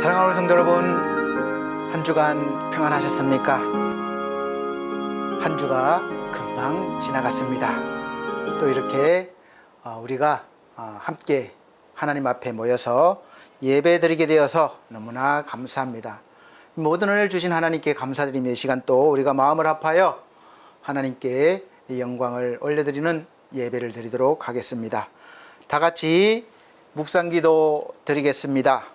사랑하는 성도 여러분, 한 주간 평안하셨습니까? 한 주가 금방 지나갔습니다. 또 이렇게 우리가 함께 하나님 앞에 모여서 예배드리게 되어서 너무나 감사합니다. 모든 은혜를 주신 하나님께 감사드리며 이 시간 또 우리가 마음을 합하여 하나님께 영광을 올려드리는 예배를 드리도록 하겠습니다. 다 같이 묵상기도 드리겠습니다.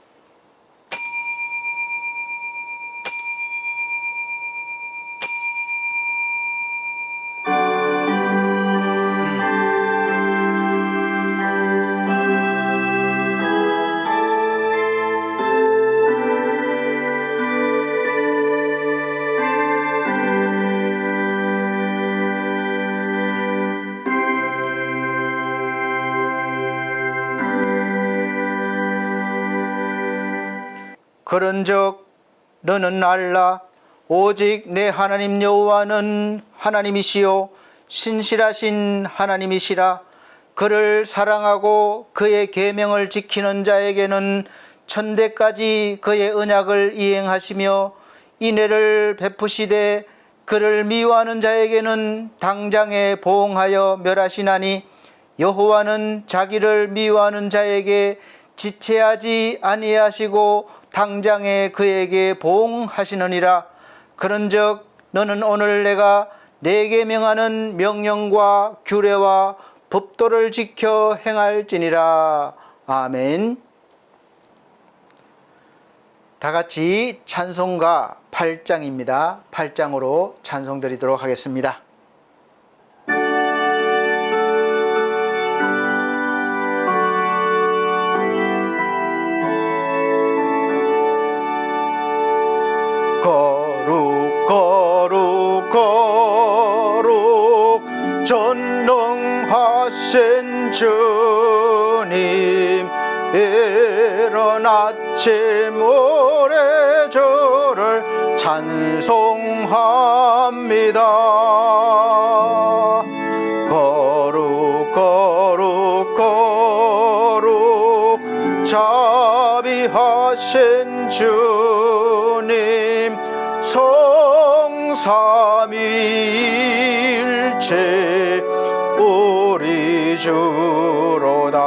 그런즉 너는 알라. 오직 내 하나님 여호와는 하나님이시요 신실하신 하나님이시라. 그를 사랑하고 그의 계명을 지키는 자에게는 천대까지 그의 언약을 이행하시며 인애를 베푸시되 그를 미워하는 자에게는 당장에 보응하여 멸하시나니 여호와는 자기를 미워하는 자에게 지체하지 아니하시고 당장에 그에게 보응하시느니라. 그런즉 너는 오늘 내가 내게 명하는 명령과 규례와 법도를 지켜 행할지니라. 아멘. 다 같이 찬송가 8장입니다. 8장으로 찬송 드리도록 하겠습니다. 거룩 거룩 거룩 전능하신 주님, 이른 아침 오래절을 찬송합니다. 거룩 거룩 거룩 자비하신 주님, 성삼위일체 우리 주로다.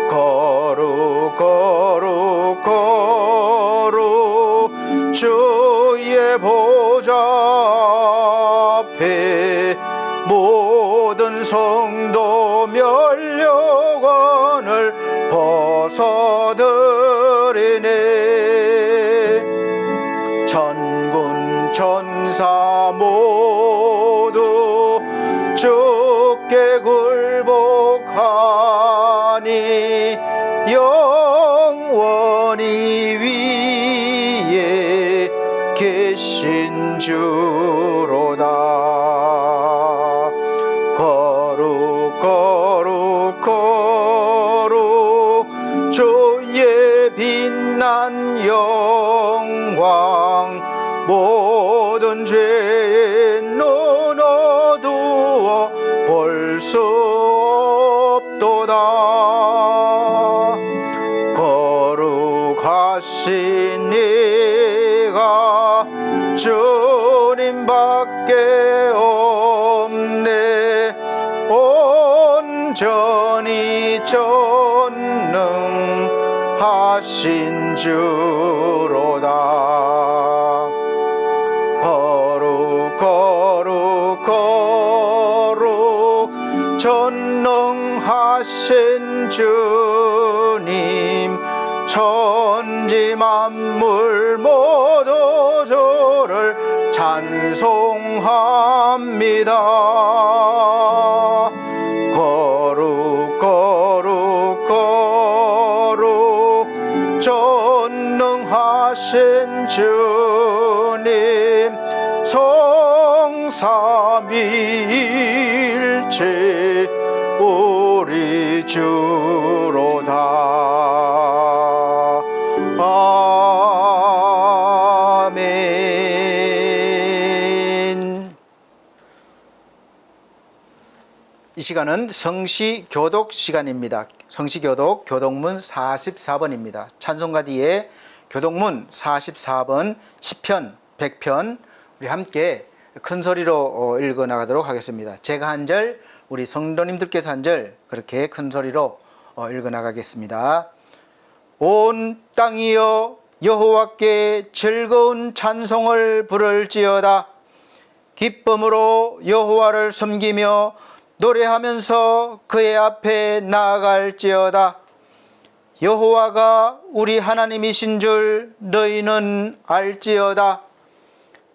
거룩 거룩 거룩 주의 보좌 앞에 모든 성도 면류관을 벗어드리네. 천군 천사 모두 주께 굴복하니 영원히 위에 계신 주로다. 거룩 거룩 거룩 주의 빛난 영광, 모든 죄에 눈 어두워 볼 수 없도다. 거룩하신 이가 주님밖에 없네. 온전히 전능하신 주로다. 거룩 거룩 거룩 전능하신 주님, 천지 만물 모두 주를 찬송합니다. 거룩 거룩 거룩 전능하신 주님, 성삼위일체 우리 주로다. 아멘. 이 시간은 성시 교독 시간입니다. 성시교독 교독문 44번입니다. 찬송가 뒤에 교독문 44번, 시편 100편 우리 함께 큰 소리로 읽어 나가도록 하겠습니다. 제가 한 절, 우리 성도님들께서 한 절 그렇게 큰 소리로 읽어 나가겠습니다. 온 땅이여 여호와께 즐거운 찬송을 부를지어다. 기쁨으로 여호와를 섬기며 노래하면서 그의 앞에 나아갈지어다. 여호와가 우리 하나님이신 줄 너희는 알지어다.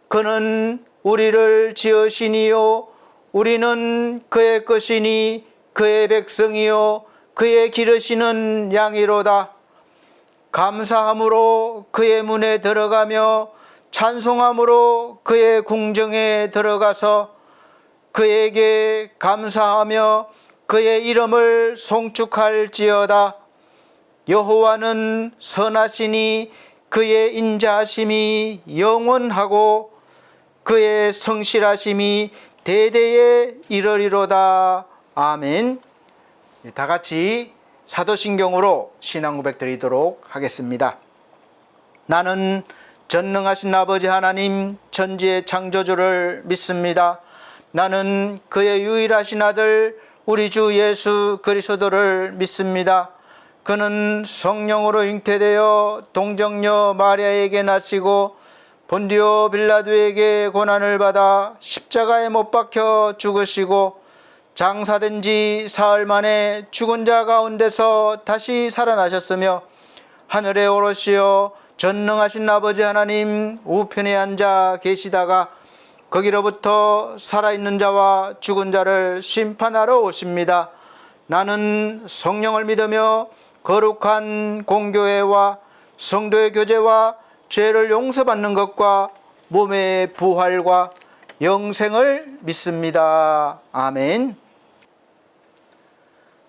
그는 우리를 지으시니요 우리는 그의 것이니 그의 백성이요 그의 기르시는 양이로다. 감사함으로 그의 문에 들어가며 찬송함으로 그의 궁정에 들어가서 그에게 감사하며 그의 이름을 송축할지어다. 여호와는 선하시니 그의 인자하심이 영원하고 그의 성실하심이 대대에 이르리로다. 아멘. 다 같이 사도신경으로 신앙 고백 드리도록 하겠습니다. 나는 전능하신 아버지 하나님 천지의 창조주를 믿습니다. 나는 그의 유일하신 아들 우리 주 예수 그리스도를 믿습니다. 그는 성령으로 잉태되어 동정녀 마리아에게 나시고 본디오 빌라도에게 고난을 받아 십자가에 못 박혀 죽으시고 장사된 지 사흘 만에 죽은 자 가운데서 다시 살아나셨으며 하늘에 오르시어 전능하신 아버지 하나님 우편에 앉아 계시다가 거기로부터 살아있는 자와 죽은 자를 심판하러 오십니다. 나는 성령을 믿으며 거룩한 공교회와 성도의 교제와 죄를 용서받는 것과 몸의 부활과 영생을 믿습니다. 아멘.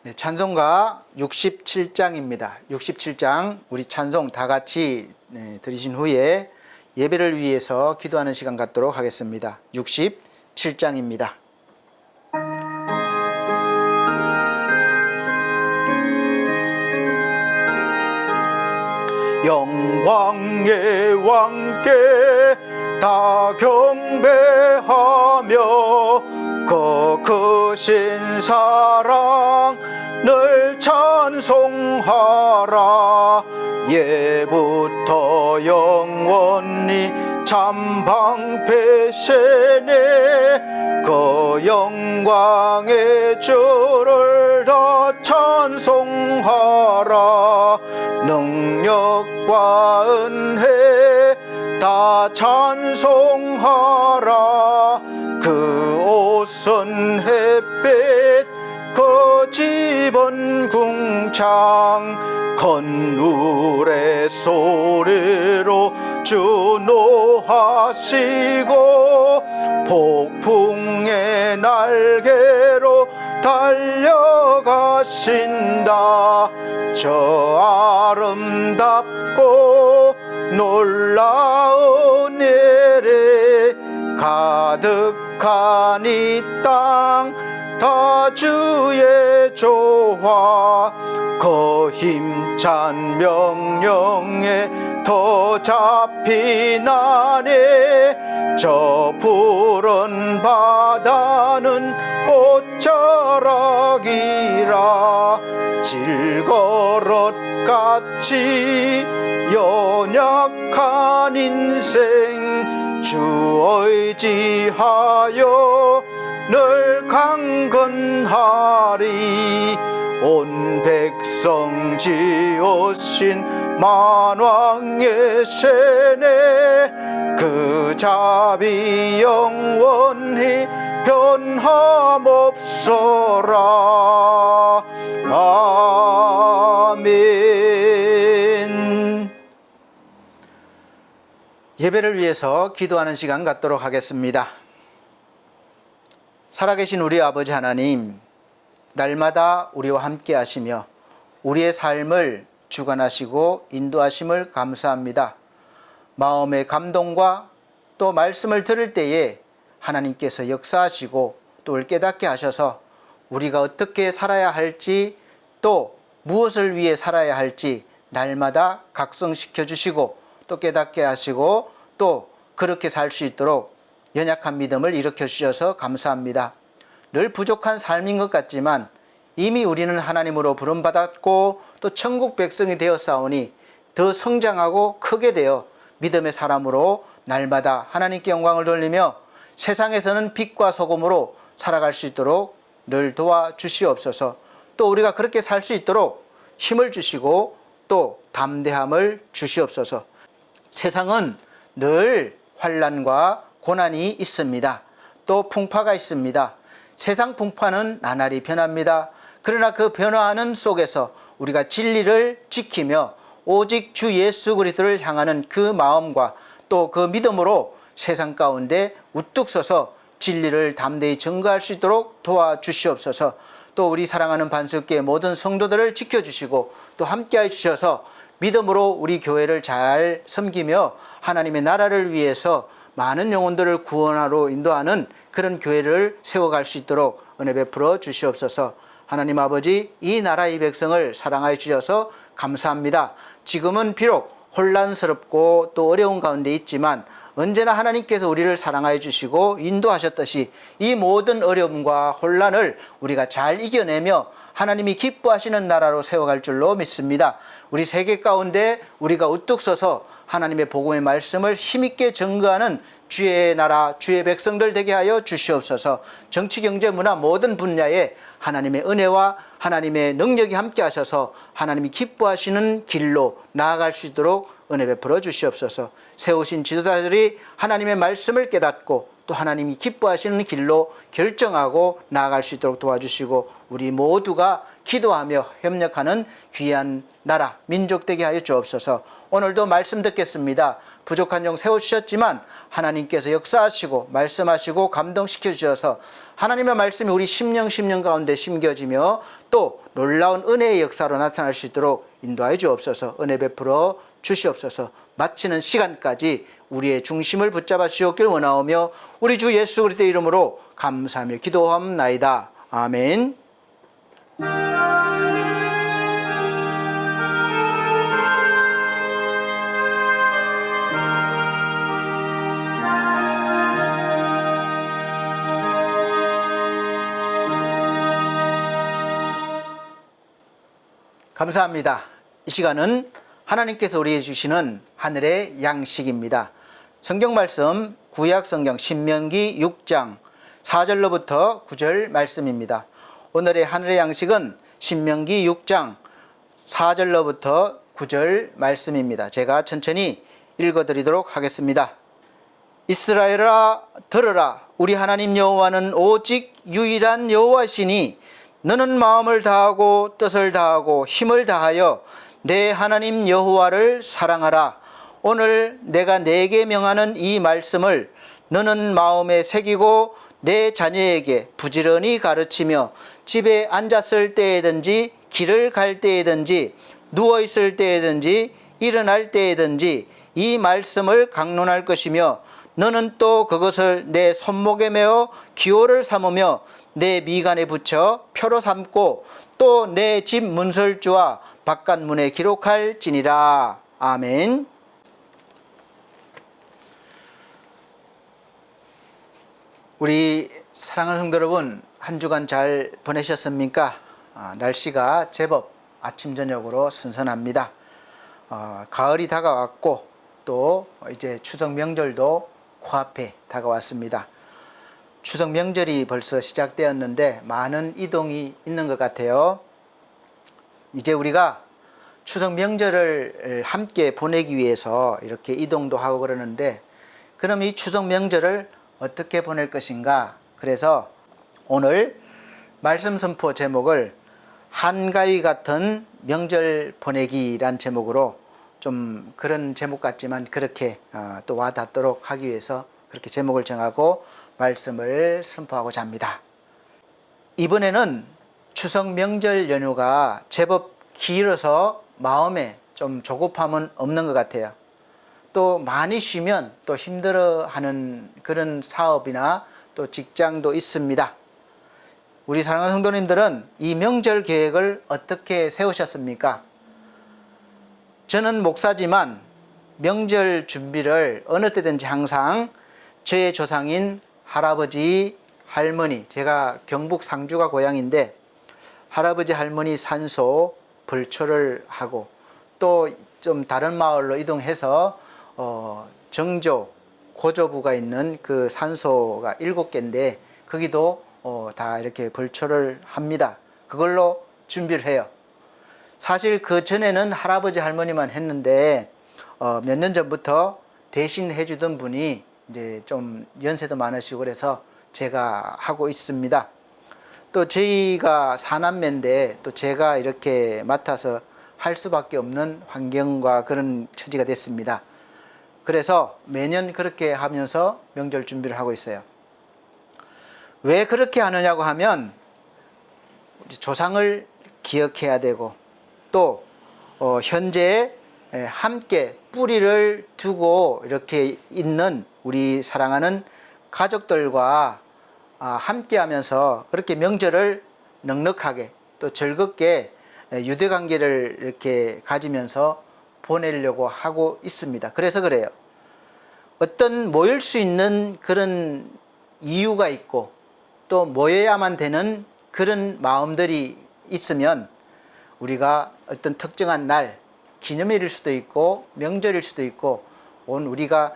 네, 찬송가 67장입니다. 67장 우리 찬송 다 같이 들으신 후에 예배를 위해서 기도하는 시간 갖도록 하겠습니다. 67장입니다. 영광의 왕께 다 경배하며 그 크신 사랑 늘 찬송하라. 예부터 영원히 참 방패시네 그 영광의 주를 다 찬송하라. 능력과 은혜 다 찬송하라. 그 옷은 햇빛 그 집은 궁창 건물의 소리로 주노하시고 폭풍의 날개로 달려가신다. 저 아름답고 놀라운 일이 가득한 이 땅 다 주의 조화 그 힘찬 명령에 더 잡히나니 저 푸른 바다는 옷자락이라. 질거릇같이 연약한 인생 주 의지하여 늘 강건하리. 온 백성 지으신 만왕의 세네 그 자비 영원히 변함없어라. 아멘. 예배를 위해서 기도하는 시간 갖도록 하겠습니다. 살아계신 우리 아버지 하나님, 날마다 우리와 함께 하시며 우리의 삶을 주관하시고 인도하심을 감사합니다. 마음의 감동과 또 말씀을 들을 때에 하나님께서 역사하시고 또 깨닫게 하셔서 우리가 어떻게 살아야 할지 또 무엇을 위해 살아야 할지 날마다 각성시켜 주시고 또 깨닫게 하시고 또 그렇게 살 수 있도록 연약한 믿음을 일으켜 주셔서 감사합니다. 늘 부족한 삶인 것 같지만 이미 우리는 하나님으로 부름받았고 또 천국 백성이 되었사오니 더 성장하고 크게 되어 믿음의 사람으로 날마다 하나님께 영광을 돌리며 세상에서는 빛과 소금으로 살아갈 수 있도록 늘 도와주시옵소서. 또 우리가 그렇게 살 수 있도록 힘을 주시고 또 담대함을 주시옵소서. 세상은 늘 환난과 고난이 있습니다. 또 풍파가 있습니다. 세상 풍파는 나날이 변합니다. 그러나 그 변화하는 속에서 우리가 진리를 지키며 오직 주 예수 그리스도를 향하는 그 마음과 또 그 믿음으로 세상 가운데 우뚝 서서 진리를 담대히 증거할 수 있도록 도와주시옵소서. 또 우리 사랑하는 반석교회 모든 성도들을 지켜주시고 또 함께해 주셔서 믿음으로 우리 교회를 잘 섬기며 하나님의 나라를 위해서 많은 영혼들을 구원하러 인도하는 그런 교회를 세워갈 수 있도록 은혜 베풀어 주시옵소서. 하나님 아버지, 이 나라 이 백성을 사랑하여 주셔서 감사합니다. 지금은 비록 혼란스럽고 또 어려운 가운데 있지만 언제나 하나님께서 우리를 사랑하여 주시고 인도하셨듯이 이 모든 어려움과 혼란을 우리가 잘 이겨내며 하나님이 기뻐하시는 나라로 세워갈 줄로 믿습니다. 우리 세계 가운데 우리가 우뚝 서서 하나님의 복음의 말씀을 힘있게 증거하는 주의 나라, 주의 백성들 되게 하여 주시옵소서. 정치, 경제, 문화 모든 분야에 하나님의 은혜와 하나님의 능력이 함께 하셔서 하나님이 기뻐하시는 길로 나아갈 수 있도록 은혜 베풀어 주시옵소서. 세우신 지도자들이 하나님의 말씀을 깨닫고 또 하나님이 기뻐하시는 길로 결정하고 나아갈 수 있도록 도와주시고 우리 모두가 기도하며 협력하는 귀한 나라, 민족 되게 하여 주옵소서. 오늘도 말씀 듣겠습니다. 부족한 종 세워주셨지만 하나님께서 역사하시고 말씀하시고 감동시켜 주셔서 하나님의 말씀이 우리 심령 가운데 심겨지며 또 놀라운 은혜의 역사로 나타날 수 있도록 인도하여 주옵소서. 은혜 베풀어 주시옵소서. 마치는 시간까지 우리의 중심을 붙잡아 주셨길 원하오며 우리 주 예수 그리스도의 이름으로 감사하며 기도함나이다. 아멘. 감사합니다. 이 시간은 하나님께서 우리에게 주시는 하늘의 양식입니다. 성경 말씀 구약 성경 신명기 6장 4절로부터 9절 말씀입니다. 오늘의 하늘의 양식은 신명기 6장 4절로부터 9절 말씀입니다. 제가 천천히 읽어드리도록 하겠습니다. 이스라엘아 들으라. 우리 하나님 여호와는 오직 유일한 여호와시니 너는 마음을 다하고 뜻을 다하고 힘을 다하여 내 하나님 여호와를 사랑하라. 오늘 내가 네게 명하는 이 말씀을 너는 마음에 새기고 내 자녀에게 부지런히 가르치며 집에 앉았을 때에든지 길을 갈 때에든지 누워있을 때에든지 일어날 때에든지 이 말씀을 강론할 것이며 너는 또 그것을 내 손목에 메어 기호를 삼으며 내 미간에 붙여 표로 삼고 또 내 집 문설주와 바깥문에 기록할지니라. 아멘. 우리 사랑하는 성도 여러분, 한 주간 잘 보내셨습니까? 날씨가 제법 아침 저녁으로 선선합니다. 가을이 다가왔고 또 이제 추석 명절도 코앞에 다가왔습니다. 추석 명절이 벌써 시작되었는데 많은 이동이 있는 것 같아요. 이제 우리가 추석 명절을 함께 보내기 위해서 이렇게 이동도 하고 그러는데 그럼 이 추석 명절을 어떻게 보낼 것인가? 그래서 오늘 말씀 선포 제목을 한가위 같은 명절 보내기란 제목으로 좀 그런 제목 같지만 그렇게 또 와닿도록 하기 위해서 그렇게 제목을 정하고 말씀을 선포하고자 합니다. 이번에는 추석 명절 연휴가 제법 길어서 마음에 좀 조급함은 없는 것 같아요. 또 많이 쉬면 또 힘들어하는 그런 사업이나 또 직장도 있습니다. 우리 사랑하는 성도님들은 이 명절 계획을 어떻게 세우셨습니까? 저는 목사지만 명절 준비를 어느 때든지 항상 저의 조상인 할아버지, 할머니, 제가 경북 상주가 고향인데 할아버지, 할머니 산소 벌초를 하고 또 좀 다른 마을로 이동해서 정조, 고조부가 있는 그 산소가 7개인데 거기도 다 이렇게 벌초를 합니다. 그걸로 준비를 해요. 사실 그 전에는 할아버지, 할머니만 했는데 몇 년 전부터 대신 해주던 분이 이제 좀 연세도 많으시고 그래서 제가 하고 있습니다. 또 저희가 사남매인데 또 제가 이렇게 맡아서 할 수밖에 없는 환경과 그런 처지가 됐습니다. 그래서 매년 그렇게 하면서 명절 준비를 하고 있어요. 왜 그렇게 하느냐고 하면 조상을 기억해야 되고 또 현재 함께 뿌리를 두고 이렇게 있는 우리 사랑하는 가족들과 함께 하면서 그렇게 명절을 넉넉하게 또 즐겁게 유대관계를 이렇게 가지면서 보내려고 하고 있습니다. 그래서 그래요. 어떤 모일 수 있는 그런 이유가 있고 또 모여야만 되는 그런 마음들이 있으면 우리가 어떤 특정한 날, 기념일일 수도 있고 명절일 수도 있고 온 우리가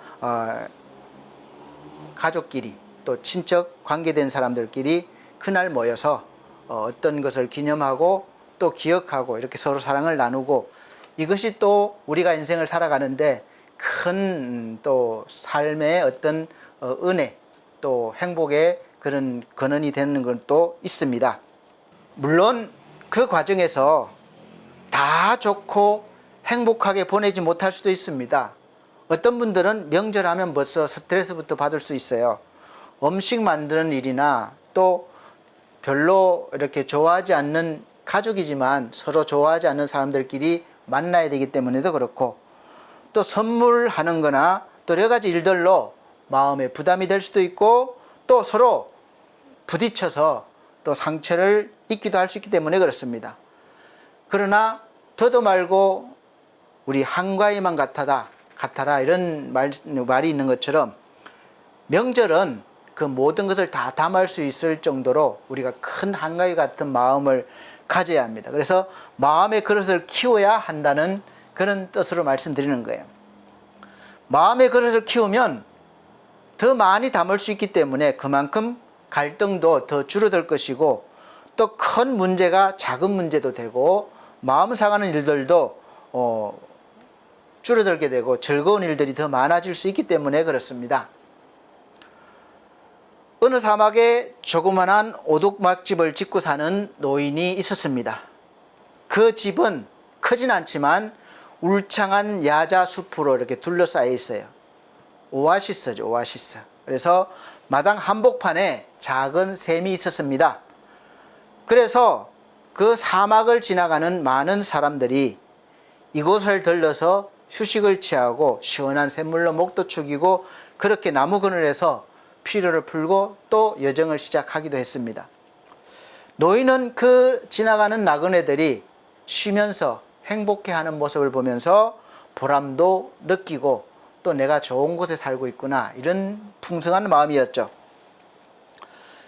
가족끼리 또 친척 관계된 사람들끼리 그날 모여서 어떤 것을 기념하고 또 기억하고 이렇게 서로 사랑을 나누고 이것이 또 우리가 인생을 살아가는데 큰 또 삶의 어떤 은혜 또 행복의 그런 근원이 되는 건 또 있습니다. 물론 그 과정에서 다 좋고 행복하게 보내지 못할 수도 있습니다. 어떤 분들은 명절하면 벌써 스트레스부터 받을 수 있어요. 음식 만드는 일이나 또 별로 이렇게 좋아하지 않는 가족이지만 서로 좋아하지 않는 사람들끼리 만나야 되기 때문에도 그렇고 또 선물하는 거나 또 여러 가지 일들로 마음에 부담이 될 수도 있고 또 서로 부딪혀서 또 상처를 입기도 할 수 있기 때문에 그렇습니다. 그러나 더도 말고 우리 한가위만 같아라 이런 말이 있는 것처럼 명절은 그 모든 것을 다 담을 수 있을 정도로 우리가 큰 한가위 같은 마음을 가져야 합니다. 그래서 마음의 그릇을 키워야 한다는 그런 뜻으로 말씀드리는 거예요. 마음의 그릇을 키우면 더 많이 담을 수 있기 때문에 그만큼 갈등도 더 줄어들 것이고 또 큰 문제가 작은 문제도 되고 마음 상하는 일들도 줄어들게 되고 즐거운 일들이 더 많아질 수 있기 때문에 그렇습니다. 어느 사막에 조그만한 오두막집을 짓고 사는 노인이 있었습니다. 그 집은 크진 않지만 울창한 야자 숲으로 이렇게 둘러싸여 있어요. 오아시스죠, 오아시스. 그래서 마당 한복판에 작은 샘이 있었습니다. 그래서 그 사막을 지나가는 많은 사람들이 이곳을 들러서 휴식을 취하고 시원한 샘물로 목도 축이고 그렇게 나무 그늘에서 피로를 풀고 또 여정을 시작하기도 했습니다. 노인은 그 지나가는 나그네들이 쉬면서 행복해하는 모습을 보면서 보람도 느끼고 또 내가 좋은 곳에 살고 있구나 이런 풍성한 마음이었죠.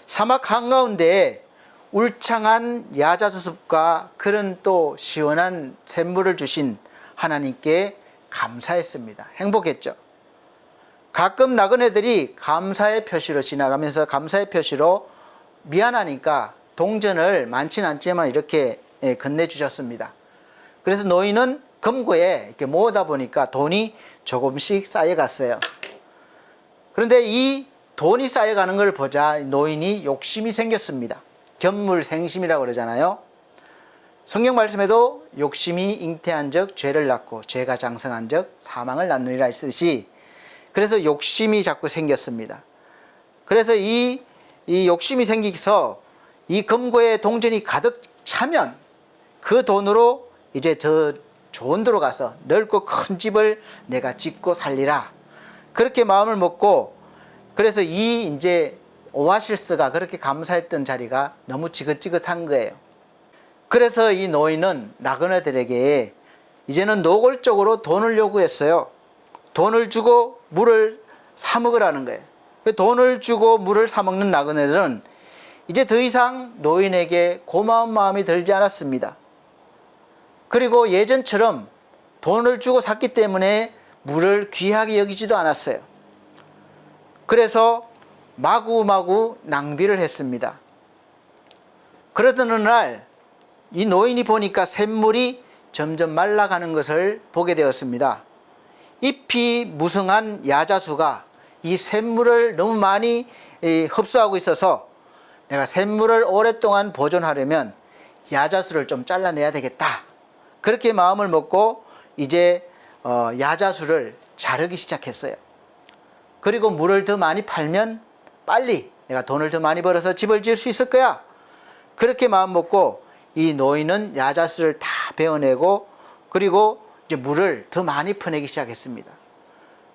사막 한가운데에 울창한 야자수숲과 그런 또 시원한 샘물을 주신 하나님께 감사했습니다. 행복했죠. 가끔 나그네들이 감사의 표시로 지나가면서 감사의 표시로 미안하니까 동전을 많지는 않지만 이렇게 건네주셨습니다. 그래서 노인은 금고에 이렇게 모으다 보니까 돈이 조금씩 쌓여갔어요. 그런데 이 돈이 쌓여가는 걸 보자 노인이 욕심이 생겼습니다. 견물생심이라고 그러잖아요. 성경 말씀에도 욕심이 잉태한 적 죄를 낳고 죄가 장성한 적 사망을 낳느니라 했듯이 그래서 욕심이 자꾸 생겼습니다. 그래서 이 욕심이 생기서 이 금고에 동전이 가득 차면 그 돈으로 이제 더 좋은 데로 가서 넓고 큰 집을 내가 짓고 살리라. 그렇게 마음을 먹고 그래서 이 이제 오아시스가 그렇게 감사했던 자리가 너무 지긋지긋한 거예요. 그래서 이 노인은 나그네들에게 이제는 노골적으로 돈을 요구했어요. 돈을 주고 물을 사 먹으라는 거예요. 돈을 주고 물을 사 먹는 나그네들은 이제 더 이상 노인에게 고마운 마음이 들지 않았습니다. 그리고 예전처럼 돈을 주고 샀기 때문에 물을 귀하게 여기지도 않았어요. 그래서 마구마구 낭비를 했습니다. 그러던 어느 날 이 노인이 보니까 샘물이 점점 말라가는 것을 보게 되었습니다. 잎이 무성한 야자수가 이 샘물을 너무 많이 흡수하고 있어서 내가 샘물을 오랫동안 보존하려면 야자수를 좀 잘라내야 되겠다. 그렇게 마음을 먹고 이제 야자수를 자르기 시작했어요. 그리고 물을 더 많이 팔면 빨리 내가 돈을 더 많이 벌어서 집을 지을 수 있을 거야. 그렇게 마음 먹고 이 노인은 야자수를 다 베어내고 그리고 이제 물을 더 많이 퍼내기 시작했습니다.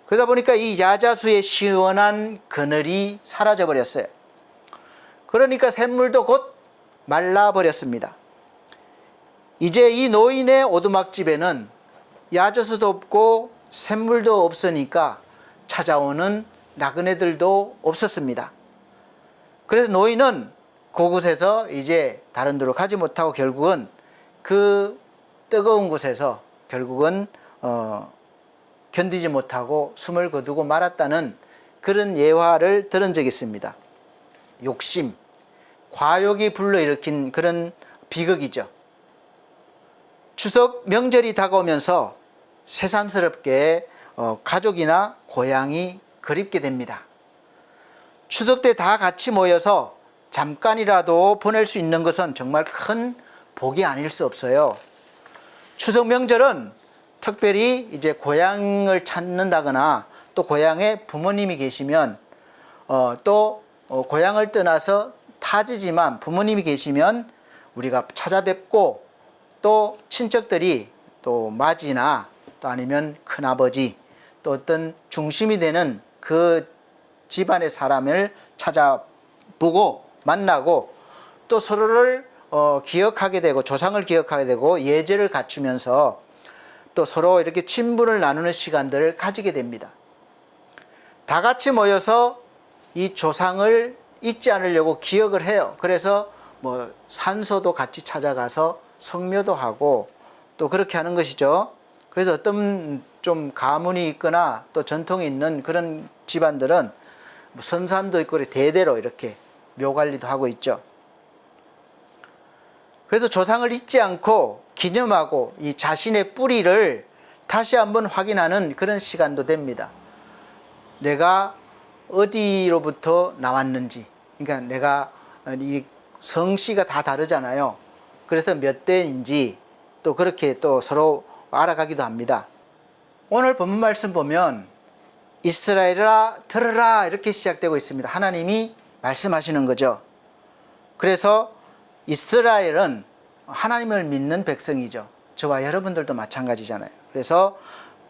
그러다 보니까 이 야자수의 시원한 그늘이 사라져 버렸어요. 그러니까 샘물도 곧 말라버렸습니다. 이제 이 노인의 오두막집에는 야자수도 없고 샘물도 없으니까 찾아오는 나그네들도 없었습니다. 그래서 노인은 그곳에서 이제 다른 데로 가지 못하고 결국은 그 뜨거운 곳에서 결국은 견디지 못하고 숨을 거두고 말았다는 그런 예화를 들은 적이 있습니다. 욕심, 과욕이 불러일으킨 그런 비극이죠. 추석 명절이 다가오면서 새삼스럽게 가족이나 고향이 그립게 됩니다. 추석 때 다 같이 모여서 잠깐이라도 보낼 수 있는 것은 정말 큰 복이 아닐 수 없어요. 추석 명절은 특별히 이제 고향을 찾는다거나 또 고향에 부모님이 계시면 또 고향을 떠나서 타지지만 부모님이 계시면 우리가 찾아뵙고 또 친척들이 또 맞이나 또 아니면 큰아버지 또 어떤 중심이 되는 그 집안의 사람을 찾아보고 만나고 또 서로를 기억하게 되고 조상을 기억하게 되고 예절을 갖추면서 또 서로 이렇게 친분을 나누는 시간들을 가지게 됩니다. 다 같이 모여서 이 조상을 잊지 않으려고 기억을 해요. 그래서 뭐 산소도 같이 찾아가서 성묘도 하고 또 그렇게 하는 것이죠. 그래서 어떤 좀 가문이 있거나 또 전통이 있는 그런 집안들은 선산도 있고 대대로 이렇게 묘관리도 하고 있죠. 그래서 조상을 잊지 않고 기념하고 이 자신의 뿌리를 다시 한번 확인하는 그런 시간도 됩니다. 내가 어디로부터 나왔는지, 그러니까 내가 이 성씨가 다 다르잖아요. 그래서 몇 대인지 또 그렇게 또 서로 알아가기도 합니다. 오늘 본문 말씀 보면 이스라엘아 들으라 이렇게 시작되고 있습니다. 하나님이 말씀하시는 거죠. 그래서 이스라엘은 하나님을 믿는 백성이죠. 저와 여러분들도 마찬가지잖아요. 그래서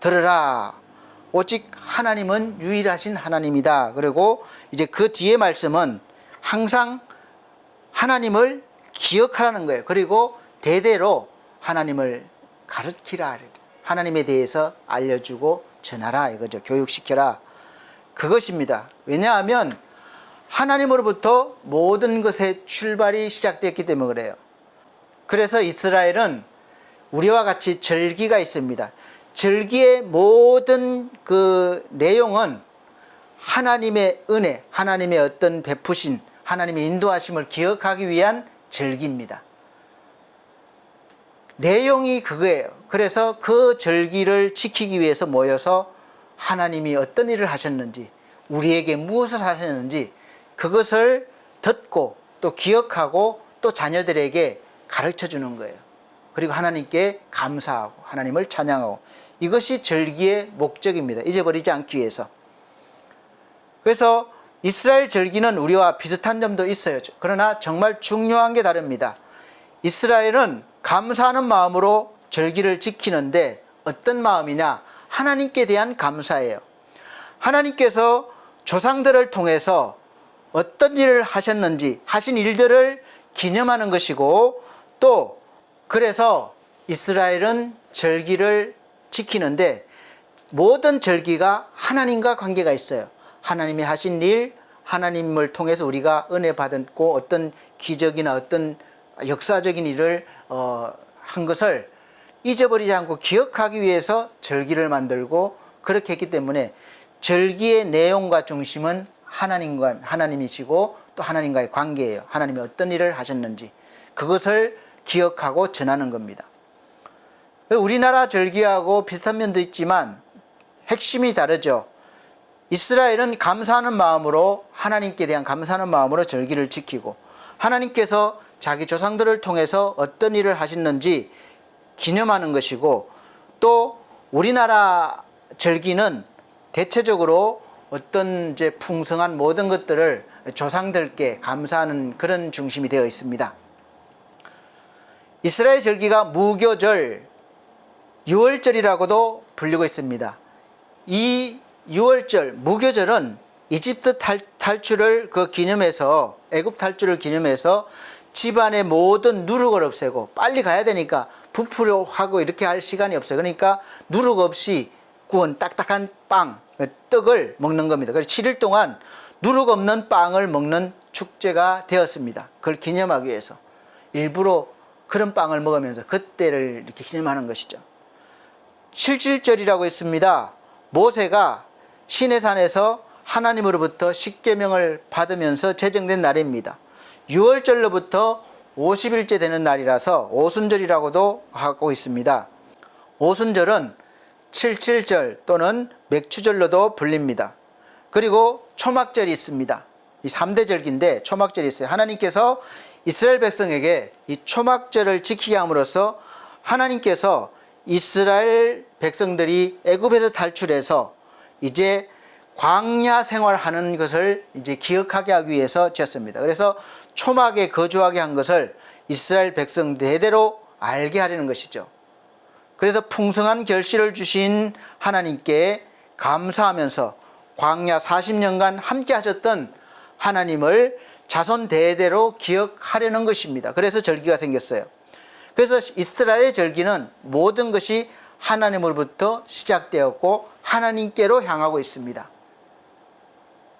들으라. 오직 하나님은 유일하신 하나님이다. 그리고 이제 그 뒤에 말씀은 항상 하나님을 기억하라는 거예요. 그리고 대대로 하나님을 가르치라. 하나님에 대해서 알려주고 전하라 이거죠. 교육시켜라. 그것입니다. 왜냐하면 하나님으로부터 모든 것의 출발이 시작됐기 때문에 그래요. 그래서 이스라엘은 우리와 같이 절기가 있습니다. 절기의 모든 그 내용은 하나님의 은혜, 하나님의 어떤 베푸신, 하나님의 인도하심을 기억하기 위한 절기입니다. 내용이 그거예요. 그래서 그 절기를 지키기 위해서 모여서 하나님이 어떤 일을 하셨는지, 우리에게 무엇을 하셨는지 그것을 듣고 또 기억하고 또 자녀들에게 가르쳐 주는 거예요. 그리고 하나님께 감사하고 하나님을 찬양하고 이것이 절기의 목적입니다. 잊어버리지 않기 위해서. 그래서 이스라엘 절기는 우리와 비슷한 점도 있어요. 그러나 정말 중요한 게 다릅니다. 이스라엘은 감사하는 마음으로 절기를 지키는데 어떤 마음이냐? 하나님께 대한 감사예요. 하나님께서 조상들을 통해서 어떤 일을 하셨는지 하신 일들을 기념하는 것이고, 또 그래서 이스라엘은 절기를 지키는데 모든 절기가 하나님과 관계가 있어요. 하나님이 하신 일, 하나님을 통해서 우리가 은혜 받았고 어떤 기적이나 어떤 역사적인 일을 한 것을 잊어버리지 않고 기억하기 위해서 절기를 만들고 그렇게 했기 때문에 절기의 내용과 중심은 하나님이시고 또 하나님과의 관계예요. 하나님이 어떤 일을 하셨는지 그것을 기억하고 전하는 겁니다. 우리나라 절기하고 비슷한 면도 있지만 핵심이 다르죠. 이스라엘은 감사하는 마음으로, 하나님께 대한 감사하는 마음으로 절기를 지키고, 하나님께서 자기 조상들을 통해서 어떤 일을 하셨는지 기념하는 것이고, 또 우리나라 절기는 대체적으로 어떤 이제 풍성한 모든 것들을 조상들께 감사하는 그런 중심이 되어 있습니다. 이스라엘 절기가 무교절, 유월절이라고도 불리고 있습니다. 이 유월절, 무교절은 이집트 탈출을 기념해서, 애굽 탈출을 기념해서 집안의 모든 누룩을 없애고, 빨리 가야 되니까 부풀어 하고 이렇게 할 시간이 없어요. 그러니까 누룩 없이 구운 딱딱한 빵, 떡을 먹는 겁니다. 그래서 7일 동안 누룩 없는 빵을 먹는 축제가 되었습니다. 그걸 기념하기 위해서 일부러 그런 빵을 먹으면서 그때를 이렇게 기념하는 것이죠. 실질절이라고 있습니다. 모세가 시내산에서 하나님으로부터 십계명을 받으면서 제정된 날입니다. 6월절로부터 50일째 되는 날이라서 오순절이라고도 하고 있습니다. 오순절은 칠칠절 또는 맥추절로도 불립니다. 그리고 초막절이 있습니다. 이 3대 절기인데 초막절이 있어요. 하나님께서 이스라엘 백성에게 이 초막절을 지키게 함으로써 하나님께서 이스라엘 백성들이 애굽에서 탈출해서 이제 광야 생활하는 것을 이제 기억하게 하기 위해서 지었습니다. 그래서 초막에 거주하게 한 것을 이스라엘 백성 대대로 알게 하려는 것이죠. 그래서 풍성한 결실을 주신 하나님께 감사하면서 광야 40년간 함께 하셨던 하나님을 자손 대대로 기억하려는 것입니다. 그래서 절기가 생겼어요. 그래서 이스라엘의 절기는 모든 것이 하나님으로부터 시작되었고 하나님께로 향하고 있습니다.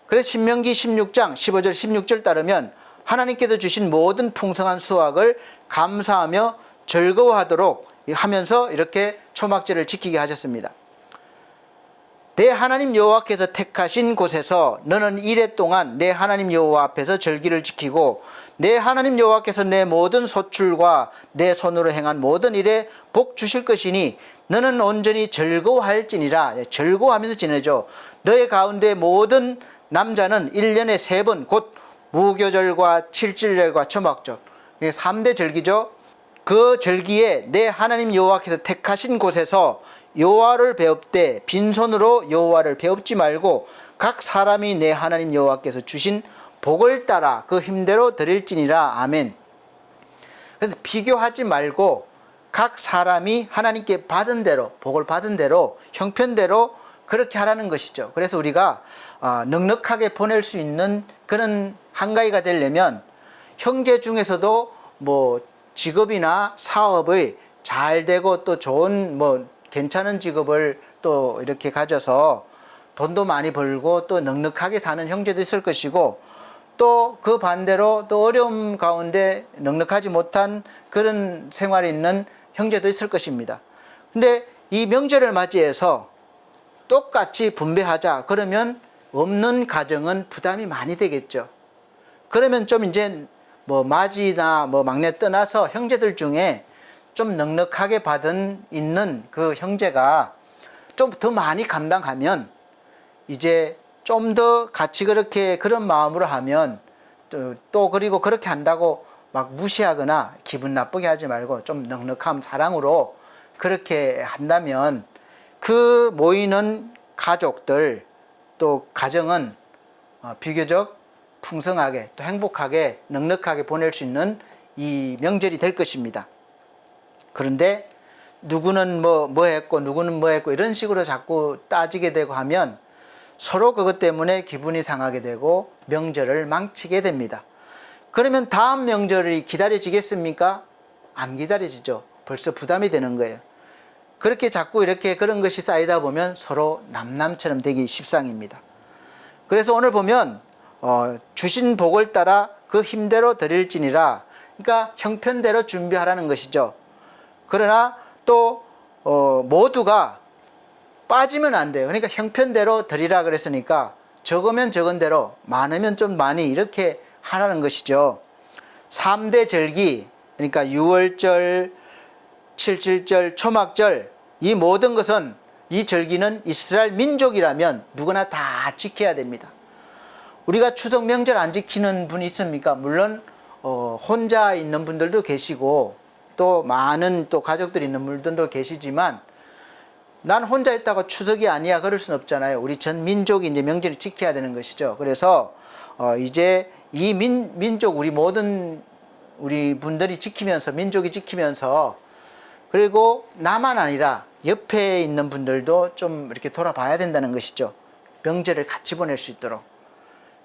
그래서 신명기 16장 15절 16절 따르면 하나님께서 주신 모든 풍성한 수확을 감사하며 즐거워하도록 하면서 이렇게 초막절을 지키게 하셨습니다. 내 하나님 여호와께서 택하신 곳에서 너는 이레 동안 내 하나님 여호와 앞에서 절기를 지키고 내 하나님 여호와께서 내 모든 소출과 내 손으로 행한 모든 일에 복 주실 것이니 너는 온전히 즐거워할지니라. 즐거워하면서 지내죠. 너의 가운데 모든 남자는 1년에 3번 곧 무교절과 칠칠절과 초막절, 3대 절기죠. 그 절기에 내 하나님 여호와께서 택하신 곳에서 여호와를 배웁되 빈손으로 여호와를 배웁지 말고 각 사람이 내 하나님 여호와께서 주신 복을 따라 그 힘대로 드릴지니라. 아멘. 그래서 비교하지 말고 각 사람이 하나님께 받은 대로, 복을 받은 대로, 형편대로 그렇게 하라는 것이죠. 그래서 우리가 넉넉하게 보낼 수 있는 그런 한가위가 되려면 형제 중에서도 뭐 직업이나 사업의 잘 되고 또 좋은 괜찮은 직업을 또 이렇게 가져서 돈도 많이 벌고 또 넉넉하게 사는 형제도 있을 것이고, 또 그 반대로 또 어려움 가운데 넉넉하지 못한 그런 생활이 있는 형제도 있을 것입니다. 근데 이 명절을 맞이해서 똑같이 분배하자 그러면 없는 가정은 부담이 많이 되겠죠. 그러면 좀 이제 맞이나 막내 떠나서 형제들 중에 좀 넉넉하게 받은 있는 그 형제가 좀 더 많이 감당하면 이제 좀 더 같이 그렇게 그런 마음으로 하면 또 그리고 그렇게 한다고 막 무시하거나 기분 나쁘게 하지 말고 좀 넉넉함 사랑으로 그렇게 한다면 그 모이는 가족들 또 가정은 비교적 풍성하게 또 행복하게 넉넉하게 보낼 수 있는 이 명절이 될 것입니다. 그런데 누구는 뭐 했고 누구는 뭐 했고 이런 식으로 자꾸 따지게 되고 하면 서로 그것 때문에 기분이 상하게 되고 명절을 망치게 됩니다. 그러면 다음 명절이 기다려지겠습니까? 안 기다려지죠. 벌써 부담이 되는 거예요. 그렇게 자꾸 이렇게 그런 것이 쌓이다 보면 서로 남남처럼 되기 십상입니다. 그래서 오늘 보면 주신 복을 따라 그 힘대로 드릴지니라, 그러니까 형편대로 준비하라는 것이죠. 그러나 또 모두가 빠지면 안 돼요. 그러니까 형편대로 드리라 그랬으니까 적으면 적은 대로, 많으면 좀 많이 이렇게 하라는 것이죠. 3대 절기, 그러니까 유월절, 칠칠절, 초막절, 이 모든 것은, 이 절기는 이스라엘 민족이라면 누구나 다 지켜야 됩니다. 우리가 추석 명절 안 지키는 분이 있습니까? 물론 혼자 있는 분들도 계시고 또 많은 또 가족들이 있는 분들도 계시지만, 난 혼자 있다고 추석이 아니야 그럴 수는 없잖아요. 우리 전 민족이 이제 명절을 지켜야 되는 것이죠. 그래서 이제 이 민족, 우리 모든 우리 분들이 지키면서, 민족이 지키면서, 그리고 나만 아니라 옆에 있는 분들도 좀 이렇게 돌아봐야 된다는 것이죠. 명절을 같이 보낼 수 있도록.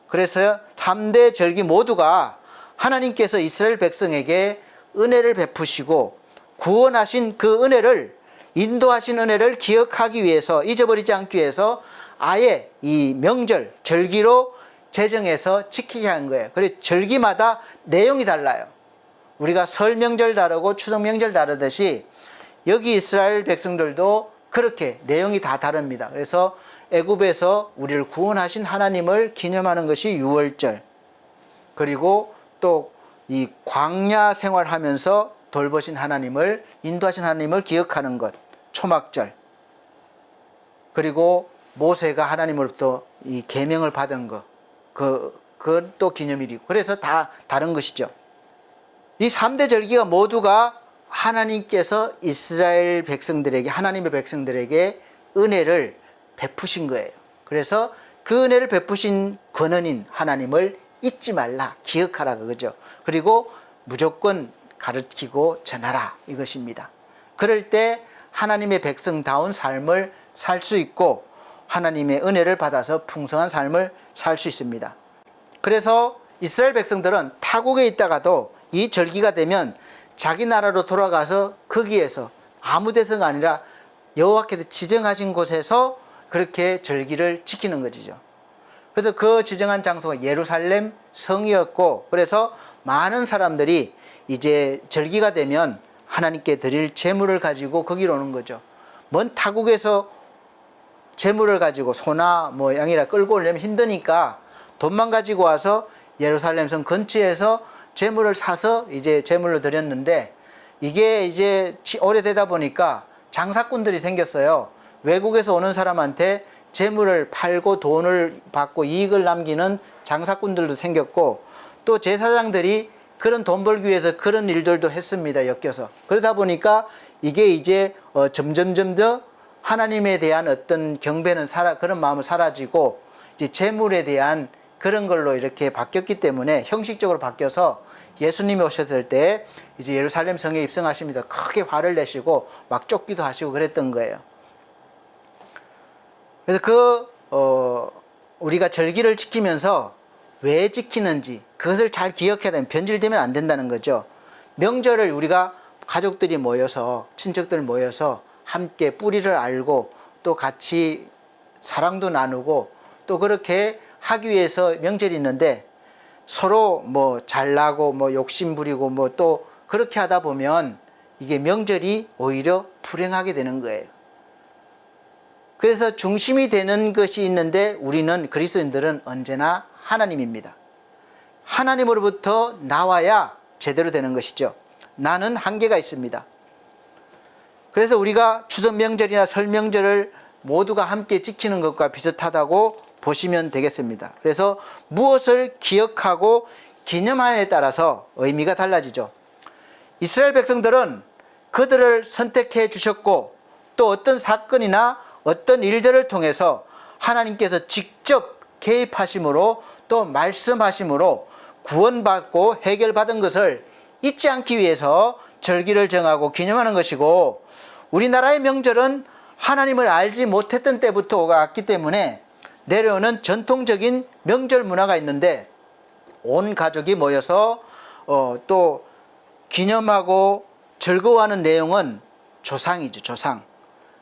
그래서 3대 절기 모두가 하나님께서 이스라엘 백성에게 은혜를 베푸시고 구원하신 그 은혜를, 인도하신 은혜를 기억하기 위해서, 잊어버리지 않기 위해서 아예 이 명절, 절기로 제정해서 지키게 한 거예요. 그래서 절기마다 내용이 달라요. 우리가 설 명절 다르고 추석 명절 다르듯이 여기 이스라엘 백성들도 그렇게 내용이 다 다릅니다. 그래서 애굽에서 우리를 구원하신 하나님을 기념하는 것이 유월절, 그리고 또 이 광야 생활하면서 돌보신 하나님을, 인도하신 하나님을 기억하는 것, 초막절, 그리고 모세가 하나님으로부터 이 계명을 받은 것, 그건 또 기념일이고, 그래서 다 다른 것이죠. 이 3대 절기가 모두가 하나님께서 이스라엘 백성들에게, 하나님의 백성들에게 은혜를 베푸신 거예요. 그래서 그 은혜를 베푸신 근원인 하나님을 잊지 말라, 기억하라 그거죠. 그리고 무조건 가르치고 전하라 이것입니다. 그럴 때 하나님의 백성다운 삶을 살 수 있고 하나님의 은혜를 받아서 풍성한 삶을 살 수 있습니다. 그래서 이스라엘 백성들은 타국에 있다가도 이 절기가 되면 자기 나라로 돌아가서 거기에서, 아무 데서가 아니라 여호와께서 지정하신 곳에서 그렇게 절기를 지키는 것이죠. 그래서 그 지정한 장소가 예루살렘 성이었고, 그래서 많은 사람들이 이제 절기가 되면 하나님께 드릴 제물을 가지고 거기로 오는 거죠. 먼 타국에서 제물을 가지고 소나 뭐 양이라 끌고 오려면 힘드니까 돈만 가지고 와서 예루살렘 성 근처에서 제물을 사서 이제 제물로 드렸는데, 이게 이제 오래되다 보니까 장사꾼들이 생겼어요. 외국에서 오는 사람한테 제물을 팔고 돈을 받고 이익을 남기는 장사꾼들도 생겼고, 또 제사장들이 그런 돈 벌기 위해서 그런 일들도 했습니다. 엮여서. 그러다 보니까 이게 이제 점점점 더 하나님에 대한 어떤 경배는 그런 마음은 사라지고 이제 제물에 대한 그런 걸로 이렇게 바뀌었기 때문에, 형식적으로 바뀌어서 예수님이 오셨을 때 이제 예루살렘 성에 입성하십니다. 크게 화를 내시고 막 쫓기도 하시고 그랬던 거예요. 그래서 우리가 절기를 지키면서 왜 지키는지 그것을 잘 기억해야 되면 변질되면 안 된다는 거죠. 명절을 우리가 가족들이 모여서, 친척들 모여서 함께 뿌리를 알고 또 같이 사랑도 나누고 또 그렇게 하기 위해서 명절이 있는데, 서로 뭐 잘나고 뭐 욕심 부리고 뭐 또 그렇게 하다 보면 이게 명절이 오히려 불행하게 되는 거예요. 그래서 중심이 되는 것이 있는데, 우리는 그리스도인들은 언제나 하나님입니다. 하나님으로부터 나와야 제대로 되는 것이죠. 나는 한계가 있습니다. 그래서 우리가 추석 명절이나 설 명절을 모두가 함께 지키는 것과 비슷하다고 보시면 되겠습니다. 그래서 무엇을 기억하고 기념하느냐에 따라서 의미가 달라지죠. 이스라엘 백성들은 그들을 선택해 주셨고, 또 어떤 사건이나 어떤 일들을 통해서 하나님께서 직접 개입하심으로 또 말씀하심으로 구원받고 해결받은 것을 잊지 않기 위해서 절기를 정하고 기념하는 것이고, 우리나라의 명절은 하나님을 알지 못했던 때부터 왔기 때문에 내려오는 전통적인 명절 문화가 있는데 온 가족이 모여서 또 기념하고 즐거워하는 내용은 조상이죠, 조상.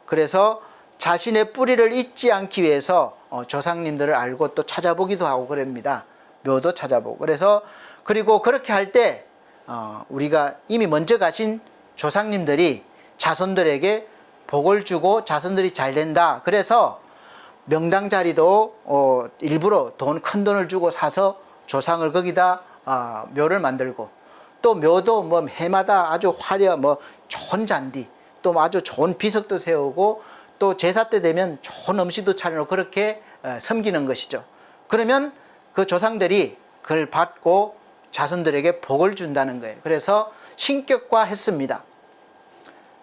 그래서 자신의 뿌리를 잊지 않기 위해서 조상님들을 알고 또 찾아보기도 하고 그럽니다. 묘도 찾아보고. 그리고 그렇게 할 때 우리가 이미 먼저 가신 조상님들이 자손들에게 복을 주고 자손들이 잘 된다. 그래서 명당 자리도 일부러 큰 돈을 주고 사서 조상을 거기다 묘를 만들고, 또 묘도 뭐 해마다 아주 좋은 잔디, 또 아주 좋은 비석도 세우고, 또 제사 때 되면 좋은 음식도 차려놓고 그렇게 섬기는 것이죠. 그러면 그 조상들이 그걸 받고 자손들에게 복을 준다는 거예요. 그래서 신격화했습니다.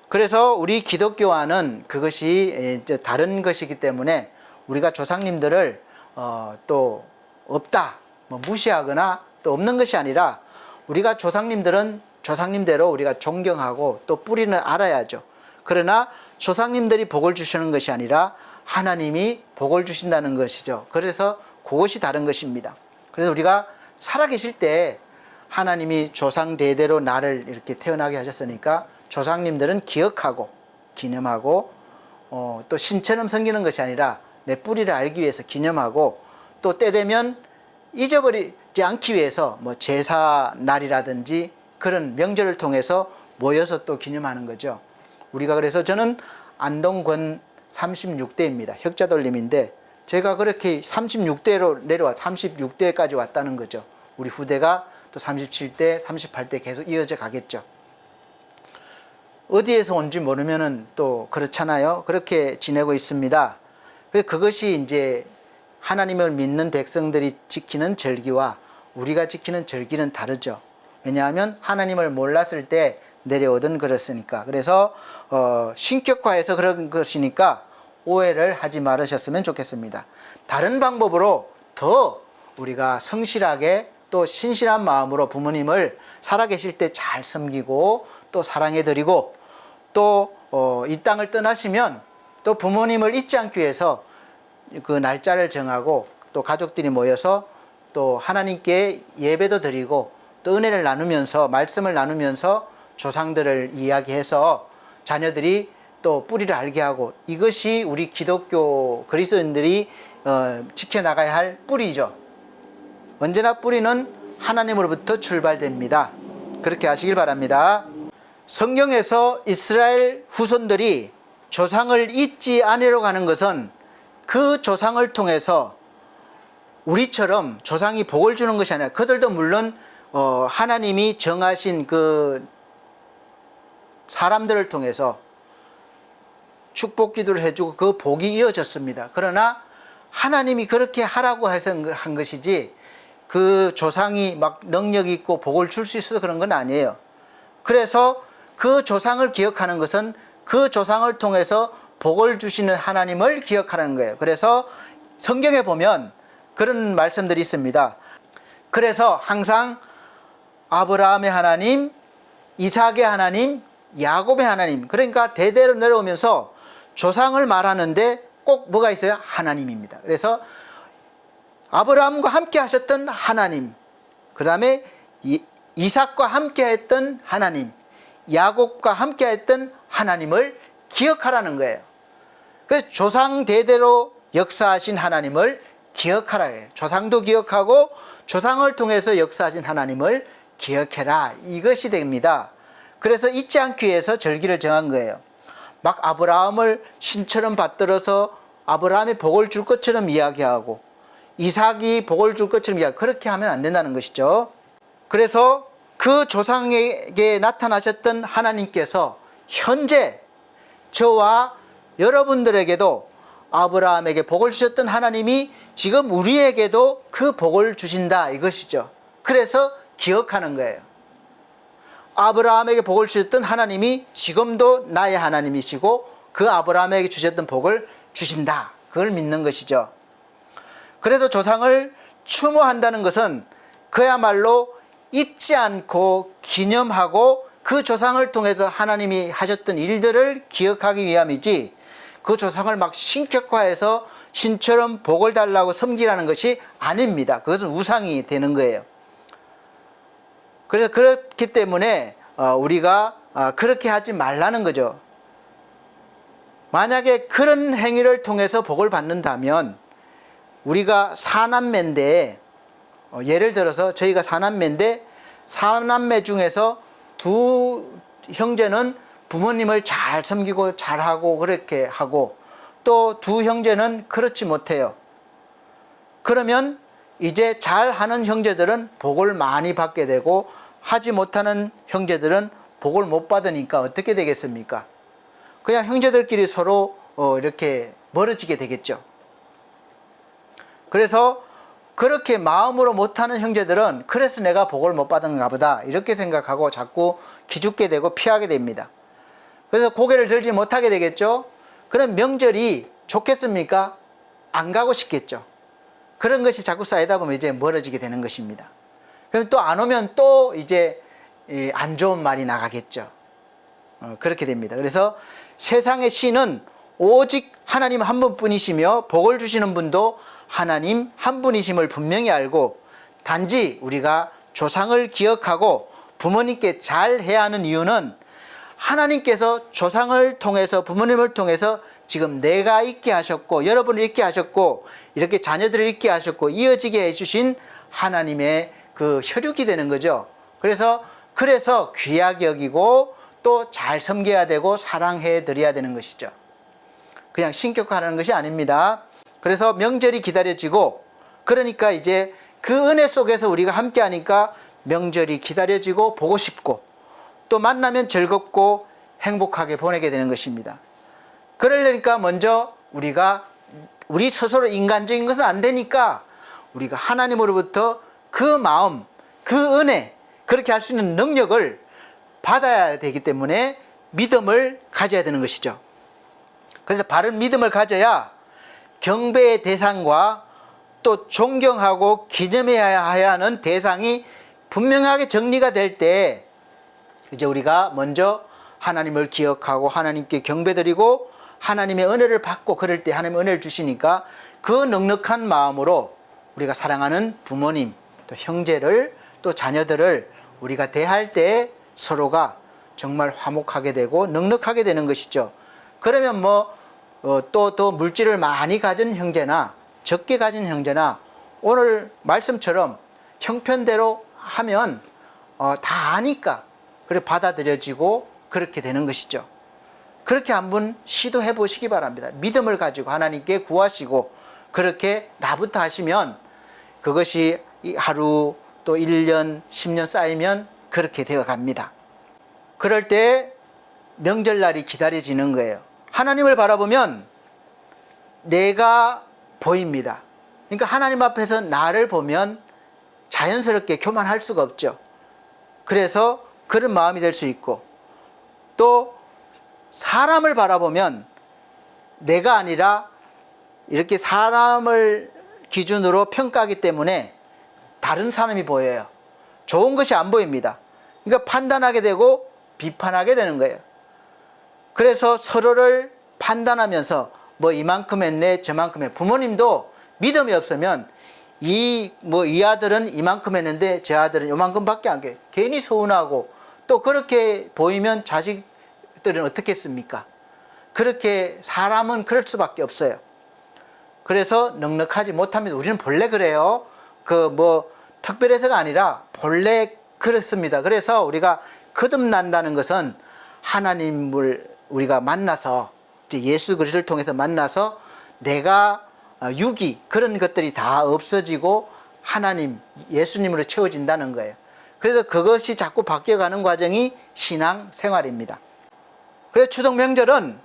그래서 우리 기독교와는 그것이 다른 것이기 때문에 우리가 조상님들을 또 없다, 무시하거나 또 없는 것이 아니라, 우리가 조상님들은 조상님대로 우리가 존경하고 또 뿌리는 알아야죠. 그러나 조상님들이 복을 주시는 것이 아니라 하나님이 복을 주신다는 것이죠. 그래서 그것이 다른 것입니다. 그래서 우리가 살아계실 때 하나님이 조상 대대로 나를 이렇게 태어나게 하셨으니까 조상님들은 기억하고 기념하고, 또 신처럼 섬기는 것이 아니라 내 뿌리를 알기 위해서 기념하고, 또 때 되면 잊어버리지 않기 위해서 제사 날이라든지 그런 명절을 통해서 모여서 또 기념하는 거죠. 우리가 그래서 저는 안동권 36대입니다. 혁자돌림인데 제가 그렇게 36대로 36대까지 왔다는 거죠. 우리 후대가 또 37대, 38대 계속 이어져 가겠죠. 어디에서 온지 모르면은 또 그렇잖아요. 그렇게 지내고 있습니다. 그것이 이제 하나님을 믿는 백성들이 지키는 절기와 우리가 지키는 절기는 다르죠. 왜냐하면 하나님을 몰랐을 때 내려오던 그렇으니까. 그래서 신격화해서 그런 것이니까 오해를 하지 말으셨으면 좋겠습니다. 다른 방법으로 더 우리가 성실하게 또 신실한 마음으로 부모님을 살아계실 때 잘 섬기고 또 사랑해드리고, 또 이 땅을 떠나시면 또 부모님을 잊지 않기 위해서 그 날짜를 정하고 또 가족들이 모여서 또 하나님께 예배도 드리고 또 은혜를 나누면서 말씀을 나누면서 조상들을 이야기해서 자녀들이 또 뿌리를 알게 하고, 이것이 우리 기독교 그리스도인들이 지켜나가야 할 뿌리죠. 언제나 뿌리는 하나님으로부터 출발됩니다. 그렇게 하시길 바랍니다. 성경에서 이스라엘 후손들이 조상을 잊지 않으려고 하는 것은 그 조상을 통해서 우리처럼 조상이 복을 주는 것이 아니라, 그들도 물론 하나님이 정하신 그 사람들을 통해서 축복 기도를 해주고 그 복이 이어졌습니다. 그러나 하나님이 그렇게 하라고 해서 한 것이지 그 조상이 막 능력 있고 복을 줄 수 있어서 그런 건 아니에요. 그래서 그 조상을 기억하는 것은 그 조상을 통해서 복을 주시는 하나님을 기억하는 거예요. 그래서 성경에 보면 그런 말씀들이 있습니다. 그래서 항상 아브라함의 하나님, 이삭의 하나님, 야곱의 하나님, 그러니까 대대로 내려오면서 조상을 말하는데 꼭 뭐가 있어요? 하나님입니다. 그래서 아브라함과 함께 하셨던 하나님, 그 다음에 이삭과 함께 했던 하나님, 야곱과 함께 했던 하나님을 기억하라는 거예요. 그래서 조상 대대로 역사하신 하나님을 기억하라 해요. 조상도 기억하고 조상을 통해서 역사하신 하나님을 기억해라, 이것이 됩니다. 그래서 잊지 않기 위해서 절기를 정한 거예요. 막 아브라함을 신처럼 받들어서 아브라함이 복을 줄 것처럼 이야기하고 이삭이 복을 줄 것처럼 이야기하고, 그렇게 하면 안 된다는 것이죠. 그래서 그 조상에게 나타나셨던 하나님께서 현재 저와 여러분들에게도 아브라함에게 복을 주셨던 하나님이 지금 우리에게도 그 복을 주신다, 이것이죠. 그래서 기억하는 거예요. 아브라함에게 복을 주셨던 하나님이 지금도 나의 하나님이시고 그 아브라함에게 주셨던 복을 주신다, 그걸 믿는 것이죠. 그래도 조상을 추모한다는 것은 그야말로 잊지 않고 기념하고 그 조상을 통해서 하나님이 하셨던 일들을 기억하기 위함이지, 그 조상을 막 신격화해서 신처럼 복을 달라고 섬기라는 것이 아닙니다. 그것은 우상이 되는 거예요. 그래서 그렇기 때문에 우리가 그렇게 하지 말라는 거죠. 만약에 그런 행위를 통해서 복을 받는다면 우리가 사남매인데 예를 들어서 저희가 사남매인데 사남매 중에서 두 형제는 부모님을 잘 섬기고 잘하고 그렇게 하고 또 두 형제는 그렇지 못해요. 그러면 이제 잘하는 형제들은 복을 많이 받게 되고 하지 못하는 형제들은 복을 못 받으니까 어떻게 되겠습니까? 그냥 형제들끼리 서로 이렇게 멀어지게 되겠죠. 그래서 그렇게 마음으로 못하는 형제들은 그래서 내가 복을 못 받은가 보다 이렇게 생각하고 자꾸 기죽게 되고 피하게 됩니다. 그래서 고개를 들지 못하게 되겠죠. 그럼 명절이 좋겠습니까? 안 가고 싶겠죠. 그런 것이 자꾸 쌓이다 보면 이제 멀어지게 되는 것입니다. 그럼 또 안 오면 또 이제 안 좋은 말이 나가겠죠. 그렇게 됩니다. 그래서 세상의 신은 오직 하나님 한 분뿐이시며 복을 주시는 분도 하나님 한 분이심을 분명히 알고 단지 우리가 조상을 기억하고 부모님께 잘해야 하는 이유는 하나님께서 조상을 통해서 부모님을 통해서 지금 내가 있게 하셨고 여러분을 있게 하셨고 이렇게 자녀들을 있게 하셨고 이어지게 해주신 하나님의 그 혈육이 되는 거죠. 그래서 귀하게 여기고 또 잘 섬겨야 되고 사랑해 드려야 되는 것이죠. 그냥 신격화하는 것이 아닙니다. 그래서 명절이 기다려지고 그러니까 이제 그 은혜 속에서 우리가 함께 하니까 명절이 기다려지고 보고 싶고 또 만나면 즐겁고 행복하게 보내게 되는 것입니다. 그러려니까 먼저 우리 스스로 인간적인 것은 안 되니까 우리가 하나님으로부터 그 마음, 그 은혜 그렇게 할 수 있는 능력을 받아야 되기 때문에 믿음을 가져야 되는 것이죠. 그래서 바른 믿음을 가져야 경배의 대상과 또 존경하고 기념해야 하는 대상이 분명하게 정리가 될 때 이제 우리가 먼저 하나님을 기억하고 하나님께 경배드리고 하나님의 은혜를 받고 그럴 때 하나님의 은혜를 주시니까 그 넉넉한 마음으로 우리가 사랑하는 부모님 또 형제를 또 자녀들을 우리가 대할 때 서로가 정말 화목하게 되고 넉넉하게 되는 것이죠. 그러면 또 더 물질을 많이 가진 형제나 적게 가진 형제나 오늘 말씀처럼 형편대로 하면 다 아니까 그래 받아들여지고 그렇게 되는 것이죠. 그렇게 한번 시도해 보시기 바랍니다. 믿음을 가지고 하나님께 구하시고 그렇게 나부터 하시면 그것이 하루 또 1년 10년 쌓이면 그렇게 되어 갑니다. 그럴 때 명절날이 기다려지는 거예요. 하나님을 바라보면 내가 보입니다. 그러니까 하나님 앞에서 나를 보면 자연스럽게 교만할 수가 없죠. 그래서 그런 마음이 될 수 있고 또 사람을 바라보면 내가 아니라 이렇게 사람을 기준으로 평가하기 때문에 다른 사람이 보여요. 좋은 것이 안 보입니다. 그러니까 판단하게 되고 비판하게 되는 거예요. 그래서 서로를 판단하면서 이만큼 했네 저만큼 했네. 부모님도 믿음이 없으면 이 아들은 이만큼 했는데 제 아들은 요만큼밖에 안 해. 괜히 서운하고 또 그렇게 보이면 자식들은 어떻게 했습니까? 그렇게 사람은 그럴 수밖에 없어요. 그래서 넉넉하지 못합니다. 우리는 본래 그래요. 특별해서가 아니라 본래 그렇습니다. 그래서 우리가 거듭난다는 것은 하나님을 우리가 만나서 이제 예수 그리스도를 통해서 만나서 내가 육이 그런 것들이 다 없어지고 하나님 예수님으로 채워진다는 거예요. 그래서 그것이 자꾸 바뀌어가는 과정이 신앙 생활입니다. 그래서 추석 명절은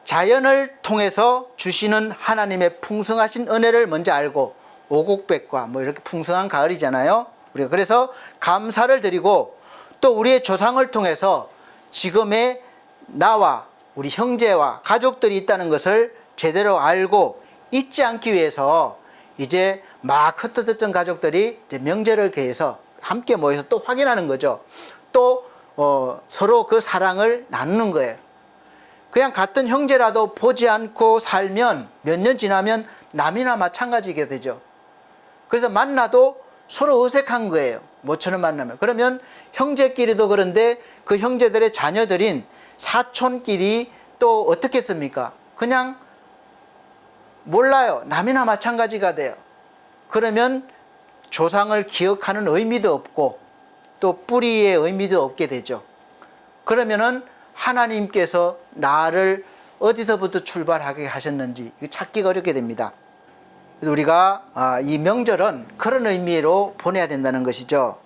자연을 통해서 주시는 하나님의 풍성하신 은혜를 먼저 알고 오곡백과 이렇게 풍성한 가을이잖아요. 우리가 그래서 감사를 드리고 또 우리의 조상을 통해서 지금의 나와 우리 형제와 가족들이 있다는 것을 제대로 알고 잊지 않기 위해서 이제 막 흩어졌던 가족들이 이제 명절을 계해서 함께 모여서 또 확인하는 거죠. 또 서로 그 사랑을 나누는 거예요. 그냥 같은 형제라도 보지 않고 살면 몇 년 지나면 남이나 마찬가지게 되죠. 그래서 만나도 서로 어색한 거예요. 모처럼 만나면. 그러면 형제끼리도 그런데 그 형제들의 자녀들인 사촌끼리 또 어떻게 했습니까? 그냥 몰라요. 남이나 마찬가지가 돼요. 그러면 조상을 기억하는 의미도 없고 또 뿌리의 의미도 없게 되죠. 그러면은 하나님께서 나를 어디서부터 출발하게 하셨는지 찾기가 어렵게 됩니다. 그래서 우리가 이 명절은 그런 의미로 보내야 된다는 것이죠.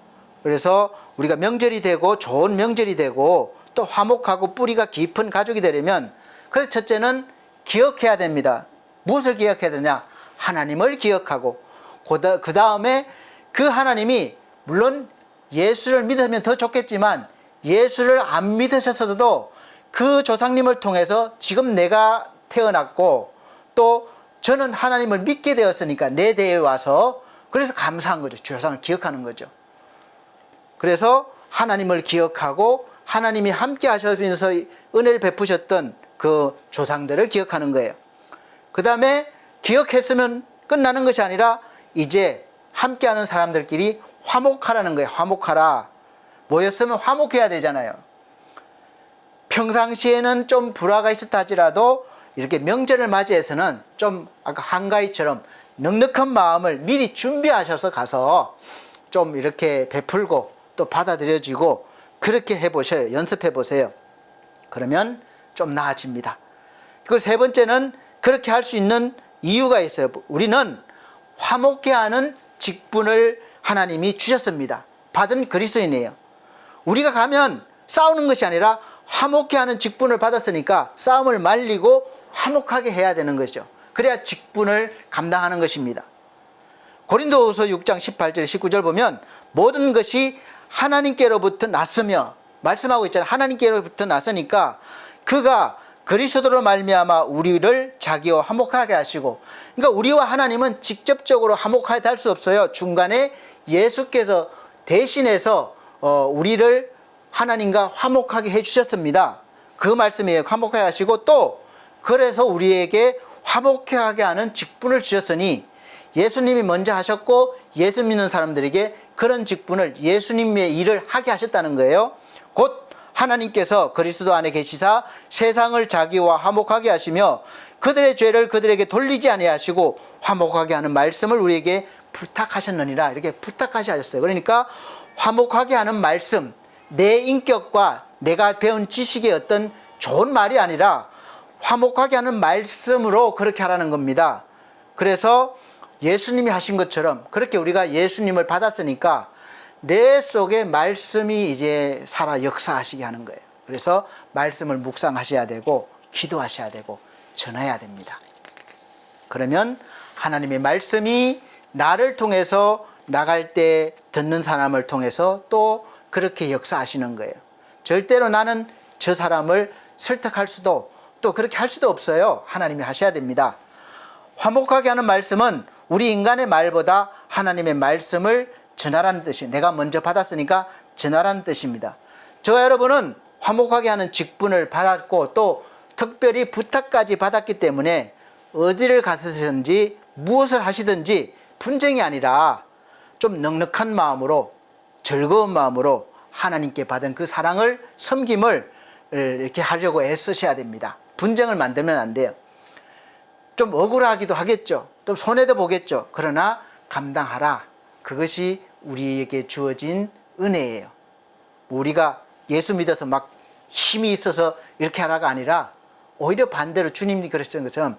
그래서 우리가 명절이 되고 좋은 명절이 되고 또 화목하고 뿌리가 깊은 가족이 되려면, 그래서 첫째는 기억해야 됩니다. 무엇을 기억해야 되냐? 하나님을 기억하고 그 다음에 그 하나님이 물론 예수를 믿으면 더 좋겠지만 예수를 안 믿으셨어도 그 조상님을 통해서 지금 내가 태어났고 또 저는 하나님을 믿게 되었으니까 내 대에 와서, 그래서 감사한 거죠. 조상을 기억하는 거죠. 그래서 하나님을 기억하고 하나님이 함께 하셔서 은혜를 베푸셨던 그 조상들을 기억하는 거예요. 그 다음에 기억했으면 끝나는 것이 아니라 이제 함께하는 사람들끼리 화목하라는 거예요. 화목하라. 모였으면 화목해야 되잖아요. 평상시에는 좀 불화가 있었다 할지라도 이렇게 명절을 맞이해서는 좀 아까 한가위처럼 넉넉한 마음을 미리 준비하셔서 가서 좀 이렇게 베풀고 또 받아들여지고 그렇게 해보셔요. 연습해보세요. 그러면 좀 나아집니다. 그리고 세 번째는 그렇게 할 수 있는 이유가 있어요. 우리는 화목케 하는 직분을 하나님이 주셨습니다. 받은 그리스도인이에요. 우리가 가면 싸우는 것이 아니라 화목케 하는 직분을 받았으니까 싸움을 말리고 화목하게 해야 되는 것이죠. 그래야 직분을 감당하는 것입니다. 고린도후서 6장 18절 19절 보면 모든 것이 하나님께로부터 났으며, 말씀하고 있잖아요. 하나님께로부터 났으니까 그가 그리스도로 말미암아 우리를 자기와 화목하게 하시고, 그러니까 우리와 하나님은 직접적으로 화목하게 할 수 없어요. 중간에 예수께서 대신해서 우리를 하나님과 화목하게 해주셨습니다. 그 말씀이에요. 화목하게 하시고 또 그래서 우리에게 화목하게 하는 직분을 주셨으니, 예수님이 먼저 하셨고 예수 믿는 사람들에게 그런 직분을, 예수님의 일을 하게 하셨다는 거예요. 곧 하나님께서 그리스도 안에 계시사 세상을 자기와 화목하게 하시며 그들의 죄를 그들에게 돌리지 아니하시고 화목하게 하는 말씀을 우리에게 부탁하셨느니라. 이렇게 부탁하셨어요. 그러니까 화목하게 하는 말씀, 내 인격과 내가 배운 지식의 어떤 좋은 말이 아니라 화목하게 하는 말씀으로 그렇게 하라는 겁니다. 그래서 예수님이 하신 것처럼 그렇게 우리가 예수님을 받았으니까 내 속에 말씀이 이제 살아 역사하시게 하는 거예요. 그래서 말씀을 묵상하셔야 되고 기도하셔야 되고 전해야 됩니다. 그러면 하나님의 말씀이 나를 통해서 나갈 때 듣는 사람을 통해서 또 그렇게 역사하시는 거예요. 절대로 나는 저 사람을 설득할 수도 또 그렇게 할 수도 없어요. 하나님이 하셔야 됩니다. 화목하게 하는 말씀은 우리 인간의 말보다 하나님의 말씀을 전하라는 뜻이에요. 내가 먼저 받았으니까 전하라는 뜻입니다. 저와 여러분은 화목하게 하는 직분을 받았고 또 특별히 부탁까지 받았기 때문에 어디를 가시든지 무엇을 하시든지 분쟁이 아니라 좀 넉넉한 마음으로, 즐거운 마음으로 하나님께 받은 그 사랑을, 섬김을 이렇게 하려고 애쓰셔야 됩니다. 분쟁을 만들면 안 돼요. 좀 억울하기도 하겠죠. 좀 손해도 보겠죠. 그러나 감당하라. 그것이 우리에게 주어진 은혜예요. 우리가 예수 믿어서 막 힘이 있어서 이렇게 하라가 아니라 오히려 반대로 주님이 그러신 것처럼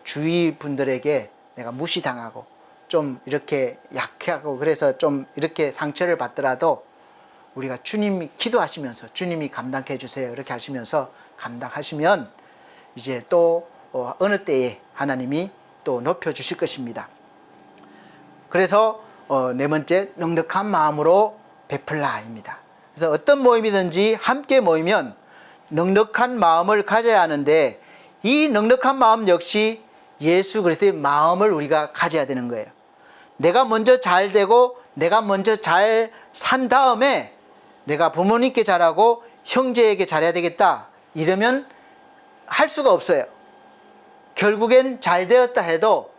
주위 분들에게 내가 무시당하고 좀 이렇게 약하고 그래서 좀 이렇게 상처를 받더라도 우리가 주님이 기도하시면서 주님이 감당해 주세요 이렇게 하시면서 감당하시면 이제 또 어느 때에 하나님이 또 높여주실 것입니다. 그래서 네 번째, 넉넉한 마음으로 베풀라입니다. 그래서 어떤 모임이든지 함께 모이면 넉넉한 마음을 가져야 하는데 이 넉넉한 마음 역시 예수 그리스도의 마음을 우리가 가져야 되는 거예요. 내가 먼저 잘 되고 내가 먼저 잘 산 다음에 내가 부모님께 잘하고 형제에게 잘해야 되겠다 이러면 할 수가 없어요. 결국엔 잘 되었다 해도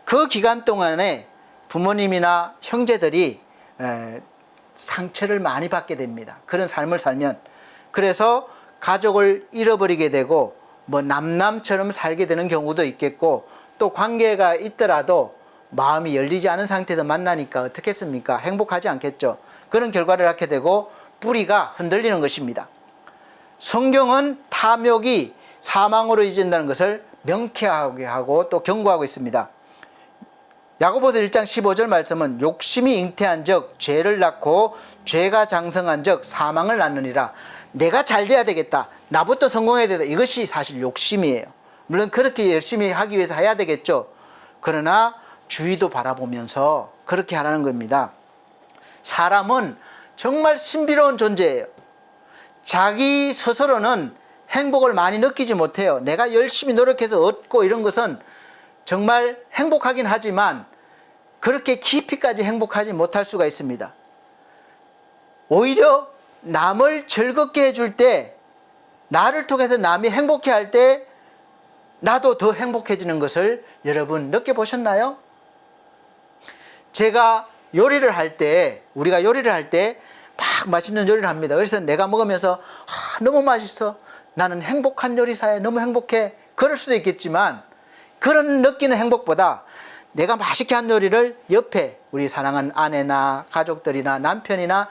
그 기간 동안에 부모님이나 형제들이 상처를 많이 받게 됩니다. 그런 삶을 살면. 그래서 가족을 잃어버리게 되고 뭐 남남처럼 살게 되는 경우도 있겠고, 또 관계가 있더라도 마음이 열리지 않은 상태에서 만나니까 어떻겠습니까? 행복하지 않겠죠. 그런 결과를 낳게 되고 뿌리가 흔들리는 것입니다. 성경은 탐욕이 사망으로 이어진다는 것을 명쾌하게 하고 또 경고하고 있습니다. 야고보서 1장 15절 말씀은 욕심이 잉태한 적 죄를 낳고 죄가 장성한 적 사망을 낳느니라. 내가 잘 돼야 되겠다, 나부터 성공해야 되겠다, 이것이 사실 욕심이에요. 물론 그렇게 열심히 하기 위해서 해야 되겠죠. 그러나 주위도 바라보면서 그렇게 하라는 겁니다. 사람은 정말 신비로운 존재예요. 자기 스스로는 행복을 많이 느끼지 못해요. 내가 열심히 노력해서 얻고 이런 것은 정말 행복하긴 하지만 그렇게 깊이까지 행복하지 못할 수가 있습니다. 오히려 남을 즐겁게 해줄 때, 나를 통해서 남이 행복해 할 때 나도 더 행복해지는 것을 여러분 느껴보셨나요? 제가 요리를 할 때, 우리가 요리를 할 때 막 맛있는 요리를 합니다. 그래서 내가 먹으면서 너무 맛있어, 나는 행복한 요리사야, 너무 행복해, 그럴 수도 있겠지만, 그런 느끼는 행복보다 내가 맛있게 한 요리를 옆에 우리 사랑하는 아내나 가족들이나 남편이나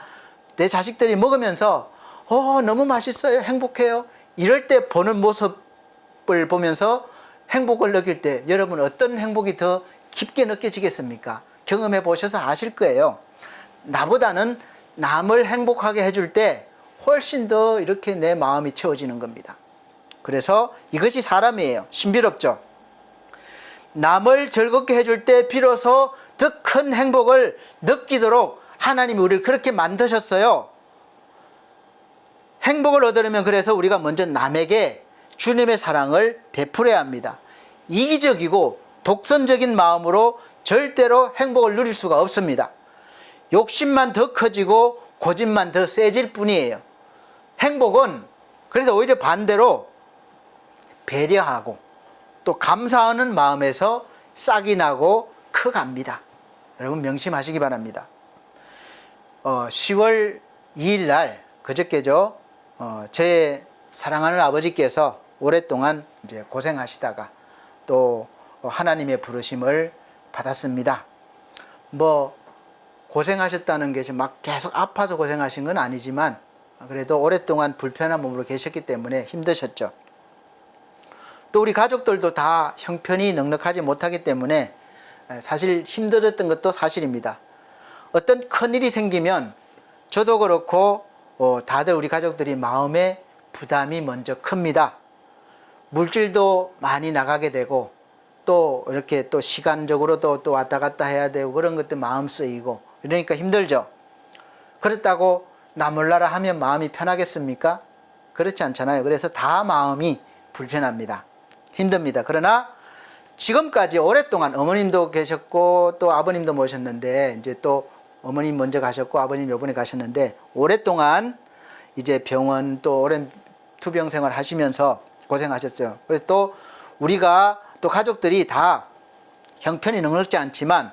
내 자식들이 먹으면서 너무 맛있어요, 행복해요, 이럴 때 보는 모습을 보면서 행복을 느낄 때 여러분 어떤 행복이 더 깊게 느껴지겠습니까? 경험해 보셔서 아실 거예요. 나보다는 남을 행복하게 해줄 때 훨씬 더 이렇게 내 마음이 채워지는 겁니다. 그래서 이것이 사람이에요. 신비롭죠? 남을 즐겁게 해줄 때 비로소 더 큰 행복을 느끼도록 하나님이 우리를 그렇게 만드셨어요. 행복을 얻으려면 그래서 우리가 먼저 남에게 주님의 사랑을 베풀어야 합니다. 이기적이고 독선적인 마음으로 절대로 행복을 누릴 수가 없습니다. 욕심만 더 커지고 고집만 더 세질 뿐이에요. 행복은 그래서 오히려 반대로 배려하고 또 감사하는 마음에서 싹이 나고 커갑니다. 여러분 명심하시기 바랍니다. 10월 2일 날 그저께죠. 제 사랑하는 아버지께서 오랫동안 이제 고생하시다가 또 하나님의 부르심을 받았습니다. 뭐 고생하셨다는 게 막 계속 아파서 고생하신 건 아니지만 그래도 오랫동안 불편한 몸으로 계셨기 때문에 힘드셨죠. 또 우리 가족들도 다 형편이 넉넉하지 못하기 때문에 사실 힘들었던 것도 사실입니다. 어떤 큰일이 생기면 저도 그렇고 다들 우리 가족들이 마음에 부담이 먼저 큽니다. 물질도 많이 나가게 되고 또 이렇게 또 시간적으로도 또 왔다 갔다 해야 되고 그런 것도 마음 쓰이고 이러니까 힘들죠. 그렇다고 나 몰라라 하면 마음이 편하겠습니까? 그렇지 않잖아요. 그래서 다 마음이 불편합니다. 힘듭니다. 그러나 지금까지 오랫동안 어머님도 계셨고 또 아버님도 모셨는데 이제 또 어머님 먼저 가셨고 아버님 요번에 가셨는데 오랫동안 이제 병원 또 오랜 투병 생활 하시면서 고생하셨어요. 그래서 또 우리가 또 가족들이 다 형편이 넉넉지 않지만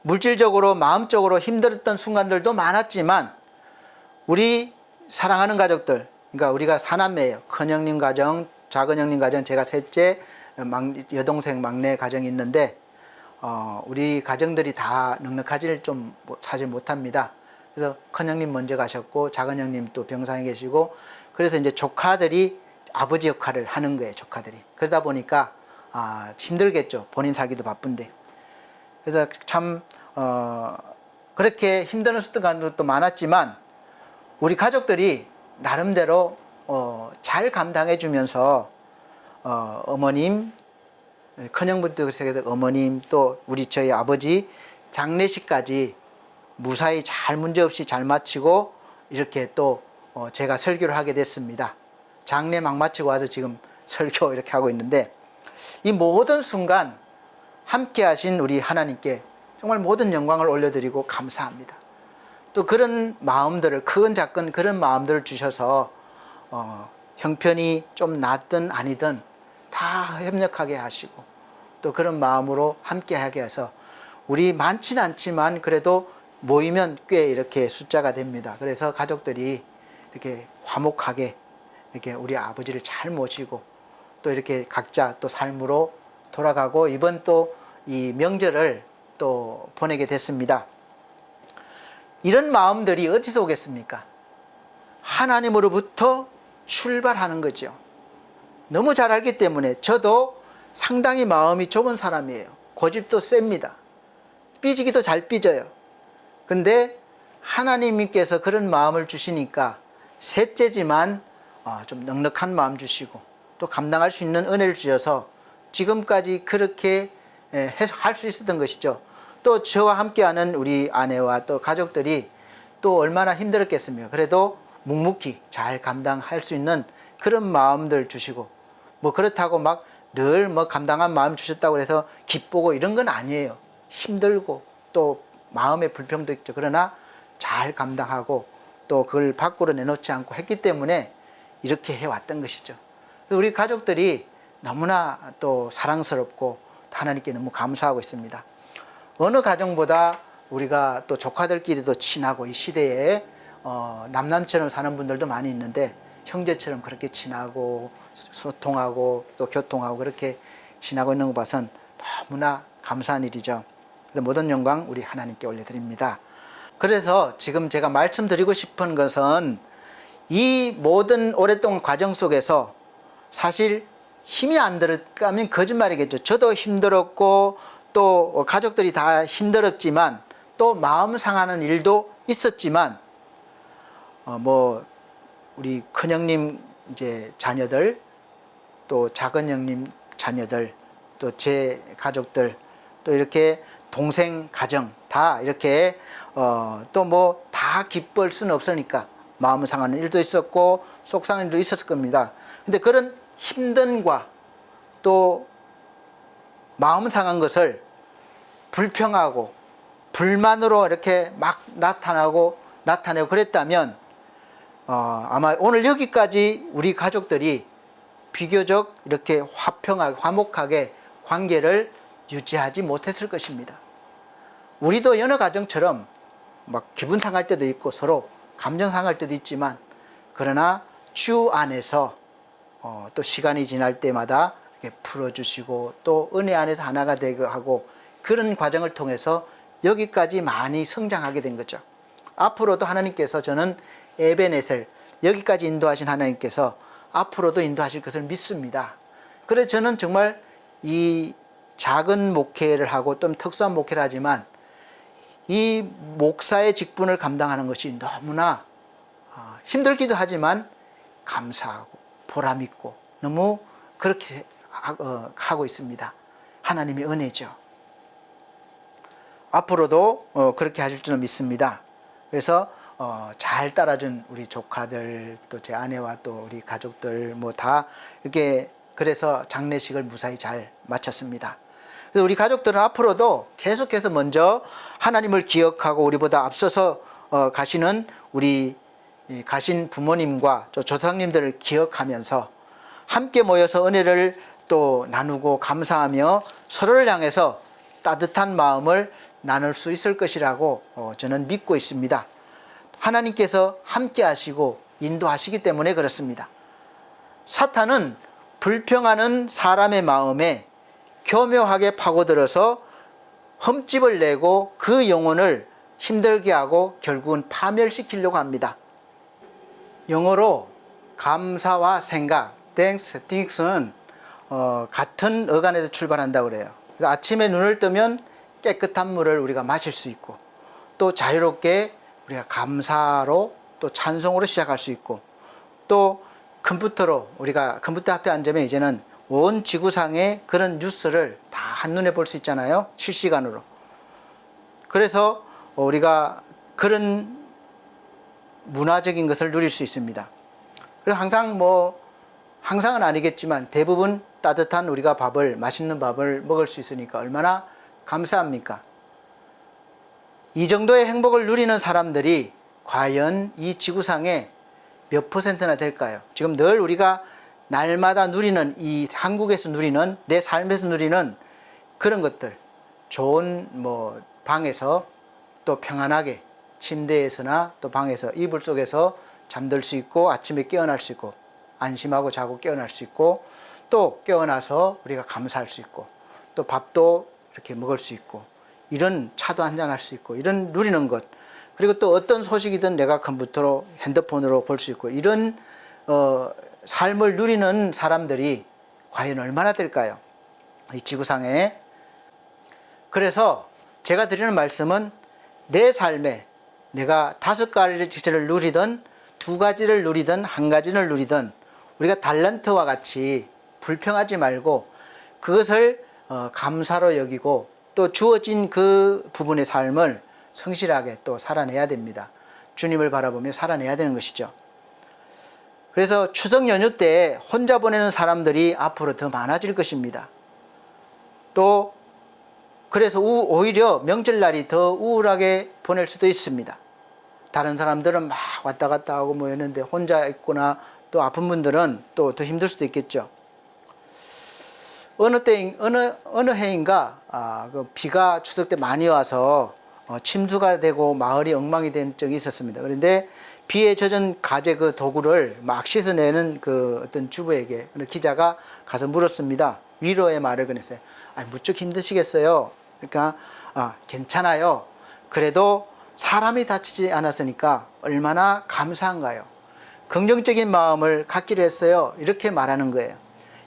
물질적으로 마음적으로 힘들었던 순간들도 많았지만 우리 사랑하는 가족들, 그러니까 우리가 사남매예요. 큰형님 가정, 작은형님 가정, 제가 셋째, 여동생 막내 가정이 있는데 우리 가정들이 다 넉넉하지를 좀 사실 못합니다. 그래서 큰형님 먼저 가셨고 작은형님 또 병상에 계시고 그래서 이제 조카들이 아버지 역할을 하는 거예요. 조카들이. 그러다 보니까 힘들겠죠. 본인 살기도 바쁜데. 그래서 참 그렇게 힘든 순간도 많았지만 우리 가족들이 나름대로 잘 감당해 주면서 어머님, 큰형부터 세계적 어머님 또 우리 저희 아버지 장례식까지 무사히 잘 문제없이 잘 마치고 이렇게 또 제가 설교를 하게 됐습니다. 장례 막 마치고 와서 지금 설교 이렇게 하고 있는데 이 모든 순간 함께 하신 우리 하나님께 정말 모든 영광을 올려드리고 감사합니다. 또 그런 마음들을 큰 작은 그런 마음들을 주셔서 형편이 좀 낫든 아니든 다 협력하게 하시고 또 그런 마음으로 함께하게 해서 우리 많지는 않지만 그래도 모이면 꽤 이렇게 숫자가 됩니다. 그래서 가족들이 이렇게 화목하게 이렇게 우리 아버지를 잘 모시고 또 이렇게 각자 또 삶으로 돌아가고 이번 또 이 명절을 또 보내게 됐습니다. 이런 마음들이 어디서 오겠습니까? 하나님으로부터 출발하는 거죠. 너무 잘 알기 때문에 저도 상당히 마음이 좁은 사람이에요. 고집도 셉니다. 삐지기도 잘 삐져요. 근데 하나님께서 그런 마음을 주시니까 셋째지만 좀 넉넉한 마음 주시고 또 감당할 수 있는 은혜를 주셔서 지금까지 그렇게 할 수 있었던 것이죠. 또 저와 함께하는 우리 아내와 또 가족들이 또 얼마나 힘들었겠습니까? 그래도 묵묵히 잘 감당할 수 있는 그런 마음들 주시고 뭐 그렇다고 막 늘 뭐 감당한 마음 주셨다고 해서 기쁘고 이런 건 아니에요. 힘들고 또 마음의 불평도 있죠. 그러나 잘 감당하고 또 그걸 밖으로 내놓지 않고 했기 때문에 이렇게 해왔던 것이죠. 우리 가족들이 너무나 또 사랑스럽고 하나님께 너무 감사하고 있습니다. 어느 가정보다 우리가 또 조카들끼리도 친하고 이 시대에 남남처럼 사는 분들도 많이 있는데 형제처럼 그렇게 친하고 소통하고 또 교통하고 그렇게 지나고 있는 것 봐선 너무나 감사한 일이죠. 그래서 모든 영광 우리 하나님께 올려드립니다. 그래서 지금 제가 말씀드리고 싶은 것은 이 모든 오랫동안 과정 속에서 사실 힘이 안 들었다면 거짓말이겠죠. 저도 힘들었고 또 가족들이 다 힘들었지만 또 마음 상하는 일도 있었지만 뭐 우리 큰형님 이제 자녀들 또 작은 형님 자녀들 또 제 가족들 또 이렇게 동생 가정 다 이렇게 또 뭐 다 기쁠 수는 없으니까 마음 상하는 일도 있었고 속상한 일도 있었을 겁니다. 근데 그런 힘든과 또 마음 상한 것을 불평하고 불만으로 이렇게 막 나타내고 그랬다면 아마 오늘 여기까지 우리 가족들이 비교적 이렇게 화목하게 관계를 유지하지 못했을 것입니다. 우리도 여느 가정처럼 막 기분 상할 때도 있고 서로 감정 상할 때도 있지만 그러나 주 안에서 또 시간이 지날 때마다 이렇게 풀어주시고 또 은혜 안에서 하나가 되게 하고 그런 과정을 통해서 여기까지 많이 성장하게 된 거죠. 앞으로도 하나님께서 저는 에베네셀 여기까지 인도하신 하나님께서 앞으로도 인도하실 것을 믿습니다. 그래서 저는 정말 이 작은 목회를 하고 좀 특수한 목회를 하지만 이 목사의 직분을 감당하는 것이 너무나 힘들기도 하지만 감사하고 보람있고 너무 그렇게 하고 있습니다. 하나님의 은혜죠. 앞으로도 그렇게 하실 줄은 믿습니다. 그래서 잘 따라준 우리 조카들 또 제 아내와 또 우리 가족들 뭐 다 이렇게 그래서 장례식을 무사히 잘 마쳤습니다. 그래서 우리 가족들은 앞으로도 계속해서 먼저 하나님을 기억하고 우리보다 앞서서 가시는 우리 가신 부모님과 조상님들을 기억하면서 함께 모여서 은혜를 또 나누고 감사하며 서로를 향해서 따뜻한 마음을 나눌 수 있을 것이라고 저는 믿고 있습니다. 하나님께서 함께 하시고 인도하시기 때문에 그렇습니다. 사탄은 불평하는 사람의 마음에 교묘하게 파고들어서 흠집을 내고 그 영혼을 힘들게 하고 결국은 파멸시키려고 합니다. 영어로 감사와 생각, thanks, things는 같은 어간에서 출발한다고 그래요. 그래서 아침에 눈을 뜨면 깨끗한 물을 우리가 마실 수 있고 또 자유롭게 우리가 감사로 또 찬송으로 시작할 수 있고 또 컴퓨터로 우리가 컴퓨터 앞에 앉으면 이제는 온 지구상의 그런 뉴스를 다 한눈에 볼 수 있잖아요. 실시간으로. 그래서 우리가 그런 문화적인 것을 누릴 수 있습니다. 그래서 항상은 아니겠지만 대부분 따뜻한 우리가 맛있는 밥을 먹을 수 있으니까 얼마나 감사합니까? 이 정도의 행복을 누리는 사람들이 과연 이 지구상에 몇 %나 될까요? 지금 늘 우리가 날마다 누리는 이 한국에서 누리는 내 삶에서 누리는 그런 것들, 좋은 방에서 또 평안하게 침대에서나 또 방에서 이불 속에서 잠들 수 있고 아침에 깨어날 수 있고 안심하고 자고 깨어날 수 있고 또 깨어나서 우리가 감사할 수 있고 또 밥도 이렇게 먹을 수 있고 이런 차도 한잔 할 수 있고 이런 누리는 것, 그리고 또 어떤 소식이든 내가 컴퓨터로 핸드폰으로 볼 수 있고 이런 삶을 누리는 사람들이 과연 얼마나 될까요? 이 지구상에. 그래서 제가 드리는 말씀은 내 삶에 내가 5가지를 누리든 2가지를 누리든 1가지를 누리든 우리가 달란트와 같이 불평하지 말고 그것을 감사로 여기고 또 주어진 그 부분의 삶을 성실하게 또 살아내야 됩니다. 주님을 바라보며 살아내야 되는 것이죠. 그래서 추석 연휴 때 혼자 보내는 사람들이 앞으로 더 많아질 것입니다. 또 그래서 오히려 명절날이 더 우울하게 보낼 수도 있습니다. 다른 사람들은 막 왔다 갔다 하고 했는데 혼자 있거나 또 아픈 분들은 또 더 힘들 수도 있겠죠. 어느 해인가 그 비가 추석 때 많이 와서 침수가 되고 마을이 엉망이 된 적이 있었습니다. 그런데 비에 젖은 가재 그 도구를 막 씻어내는 그 어떤 주부에게 어느 기자가 가서 물었습니다. 위로의 말을 건넸어요. 무척 힘드시겠어요. 그러니까 괜찮아요. 그래도 사람이 다치지 않았으니까 얼마나 감사한가요. 긍정적인 마음을 갖기로 했어요. 이렇게 말하는 거예요.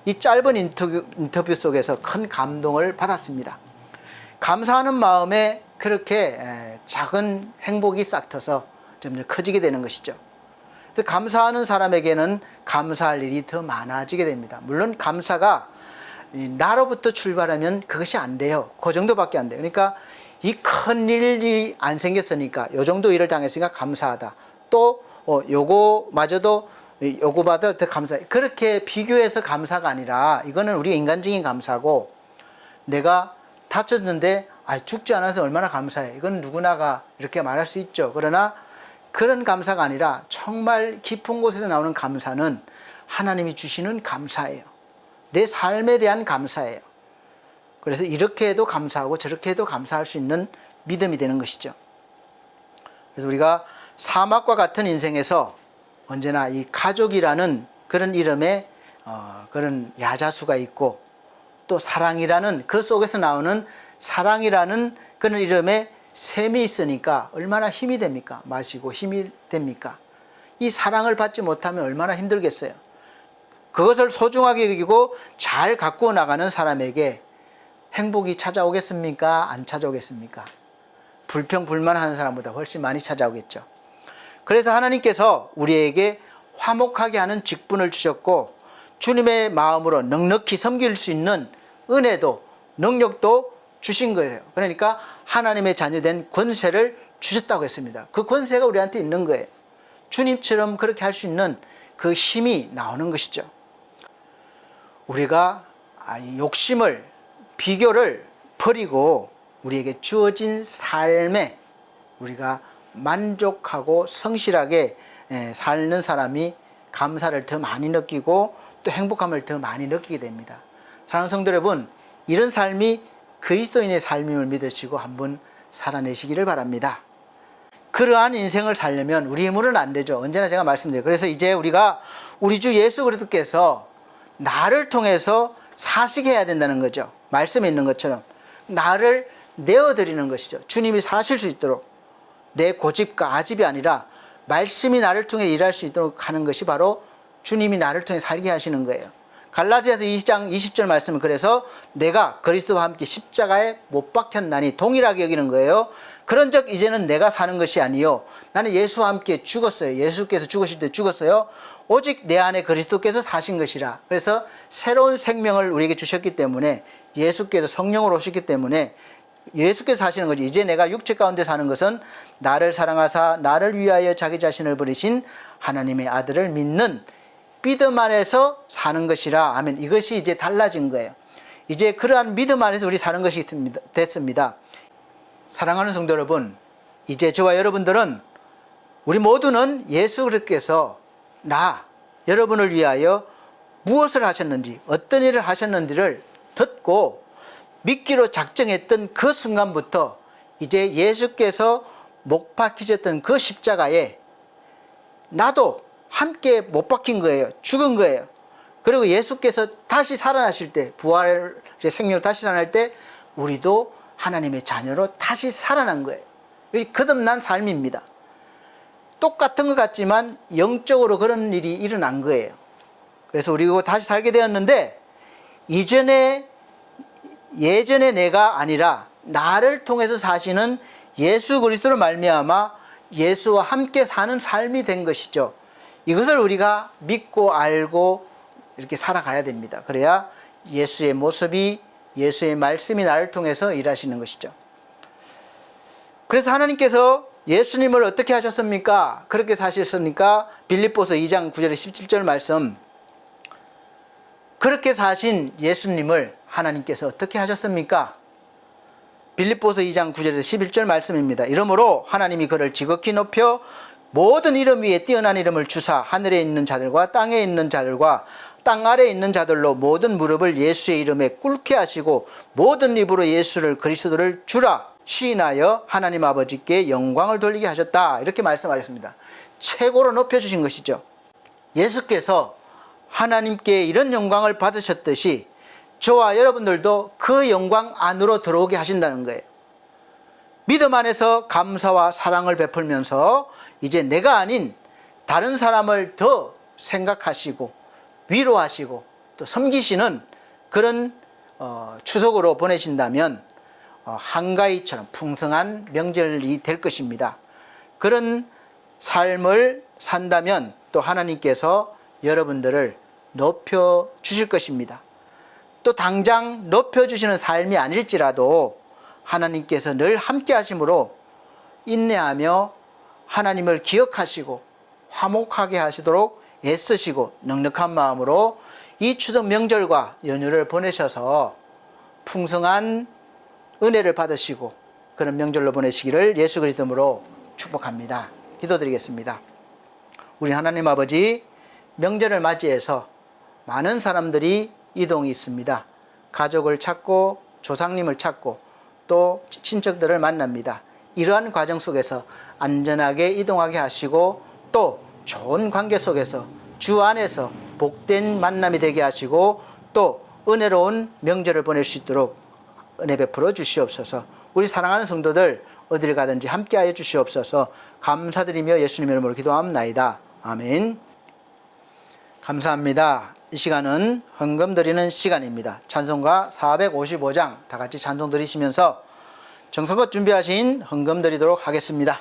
이 짧은 인터뷰 속에서 큰 감동을 받았습니다. 감사하는 마음에 그렇게 작은 행복이 싹트서 점점 커지게 되는 것이죠. 그래서 감사하는 사람에게는 감사할 일이 더 많아지게 됩니다. 물론 감사가 나로부터 출발하면 그것이 안 돼요. 그 정도밖에 안 돼요. 그러니까 이 큰 일이 안 생겼으니까 요 정도 일을 당했으니까 감사하다. 또 요거마저도 요거보다 더 감사해. 그렇게 비교해서 감사가 아니라 이거는 우리 인간적인 감사고, 내가 다쳤는데 죽지 않아서 얼마나 감사해. 이건 누구나가 이렇게 말할 수 있죠. 그러나 그런 감사가 아니라 정말 깊은 곳에서 나오는 감사는 하나님이 주시는 감사예요. 내 삶에 대한 감사예요. 그래서 이렇게 해도 감사하고 저렇게 해도 감사할 수 있는 믿음이 되는 것이죠. 그래서 우리가 사막과 같은 인생에서 언제나 이 가족이라는 그런 이름에 그런 야자수가 있고, 또 사랑이라는 그 속에서 나오는 사랑이라는 그런 이름에 샘이 있으니까 얼마나 힘이 됩니까? 마시고 힘이 됩니까? 이 사랑을 받지 못하면 얼마나 힘들겠어요. 그것을 소중하게 여기고 잘 가꾸어 나가는 사람에게 행복이 찾아오겠습니까? 안 찾아오겠습니까? 불평불만하는 사람보다 훨씬 많이 찾아오겠죠. 그래서 하나님께서 우리에게 화목하게 하는 직분을 주셨고, 주님의 마음으로 넉넉히 섬길 수 있는 은혜도 능력도 주신 거예요. 그러니까 하나님의 자녀된 권세를 주셨다고 했습니다. 그 권세가 우리한테 있는 거예요. 주님처럼 그렇게 할 수 있는 그 힘이 나오는 것이죠. 우리가 욕심을, 비교를 버리고 우리에게 주어진 삶에 우리가 만족하고 성실하게 사는 사람이 감사를 더 많이 느끼고 또 행복함을 더 많이 느끼게 됩니다. 사랑하는 성도 여러분, 이런 삶이 그리스도인의 삶임을 믿으시고 한번 살아내시기를 바랍니다. 그러한 인생을 살려면 우리 힘으로는 안 되죠. 언제나 제가 말씀드려요. 그래서 이제 우리가 우리 주 예수 그리스도께서 나를 통해서 사시게 해야 된다는 거죠. 말씀에 있는 것처럼 나를 내어드리는 것이죠. 주님이 사실 수 있도록, 내 고집과 아집이 아니라 말씀이 나를 통해 일할 수 있도록 하는 것이 바로 주님이 나를 통해 살게 하시는 거예요. 갈라디아서 2장 20절 말씀은 그래서 내가 그리스도와 함께 십자가에 못 박혔나니 동일하게 여기는 거예요. 그런즉 이제는 내가 사는 것이 아니요 나는 예수와 함께 죽었어요. 예수께서 죽으실 때 죽었어요. 오직 내 안에 그리스도께서 사신 것이라. 그래서 새로운 생명을 우리에게 주셨기 때문에, 예수께서 성령으로 오셨기 때문에 예수께서 사시는 거죠. 이제 내가 육체 가운데 사는 것은 나를 사랑하사 나를 위하여 자기 자신을 버리신 하나님의 아들을 믿는 믿음 안에서 사는 것이라. 아멘. 이것이 이제 달라진 거예요. 이제 그러한 믿음 안에서 우리 사는 것이 됐습니다. 사랑하는 성도 여러분, 이제 저와 여러분들은, 우리 모두는 예수 그리스도께서 여러분을 위하여 무엇을 하셨는지, 어떤 일을 하셨는지를 듣고 믿기로 작정했던 그 순간부터 이제 예수께서 못 박히셨던 그 십자가에 나도 함께 못 박힌 거예요. 죽은 거예요. 그리고 예수께서 다시 살아나실 때, 부활의 생명으로 다시 살아날 때 우리도 하나님의 자녀로 다시 살아난 거예요. 이 거듭난 삶입니다. 똑같은 것 같지만 영적으로 그런 일이 일어난 거예요. 그래서 우리가 다시 살게 되었는데, 예전에 내가 아니라 나를 통해서 사시는 예수 그리스도로 말미암아 예수와 함께 사는 삶이 된 것이죠. 이것을 우리가 믿고 알고 이렇게 살아가야 됩니다. 그래야 예수의 모습이, 예수의 말씀이 나를 통해서 일하시는 것이죠. 그래서 하나님께서 예수님을 어떻게 하셨습니까? 그렇게 사셨으니까 빌립보서 2장 9절에 17절 말씀, 그렇게 사신 예수님을 하나님께서 어떻게 하셨습니까? 빌립보서 2장 9절에서 11절 말씀입니다. 이러므로 하나님이 그를 지극히 높여 모든 이름 위에 뛰어난 이름을 주사 하늘에 있는 자들과 땅에 있는 자들과 땅 아래에 있는 자들로 모든 무릎을 예수의 이름에 꿇게 하시고 모든 입으로 예수를 그리스도를 주라 시인하여 하나님 아버지께 영광을 돌리게 하셨다. 이렇게 말씀하셨습니다. 최고로 높여주신 것이죠. 예수께서 하나님께 이런 영광을 받으셨듯이 저와 여러분들도 그 영광 안으로 들어오게 하신다는 거예요. 믿음 안에서 감사와 사랑을 베풀면서 이제 내가 아닌 다른 사람을 더 생각하시고 위로하시고 또 섬기시는 그런 추석으로 보내신다면 한가위처럼 풍성한 명절이 될 것입니다. 그런 삶을 산다면 또 하나님께서 여러분들을 높여주실 것입니다. 또 당장 높여주시는 삶이 아닐지라도 하나님께서 늘 함께 하심으로 인내하며 하나님을 기억하시고 화목하게 하시도록 애쓰시고 넉넉한 마음으로 이 추석 명절과 연휴를 보내셔서 풍성한 은혜를 받으시고 그런 명절로 보내시기를 예수 그리스도로 축복합니다. 기도드리겠습니다. 우리 하나님 아버지, 명절을 맞이해서 많은 사람들이 이동이 있습니다. 가족을 찾고 조상님을 찾고 또 친척들을 만납니다. 이러한 과정 속에서 안전하게 이동하게 하시고 또 좋은 관계 속에서 주 안에서 복된 만남이 되게 하시고 또 은혜로운 명절을 보낼 수 있도록 은혜 베풀어 주시옵소서. 우리 사랑하는 성도들 어디를 가든지 함께하여 주시옵소서. 감사드리며 예수님 이름으로 기도합나이다. 아멘. 감사합니다. 이 시간은 헌금 드리는 시간입니다. 찬송가 455장 다 같이 찬송 드리시면서 정성껏 준비하신 헌금 드리도록 하겠습니다.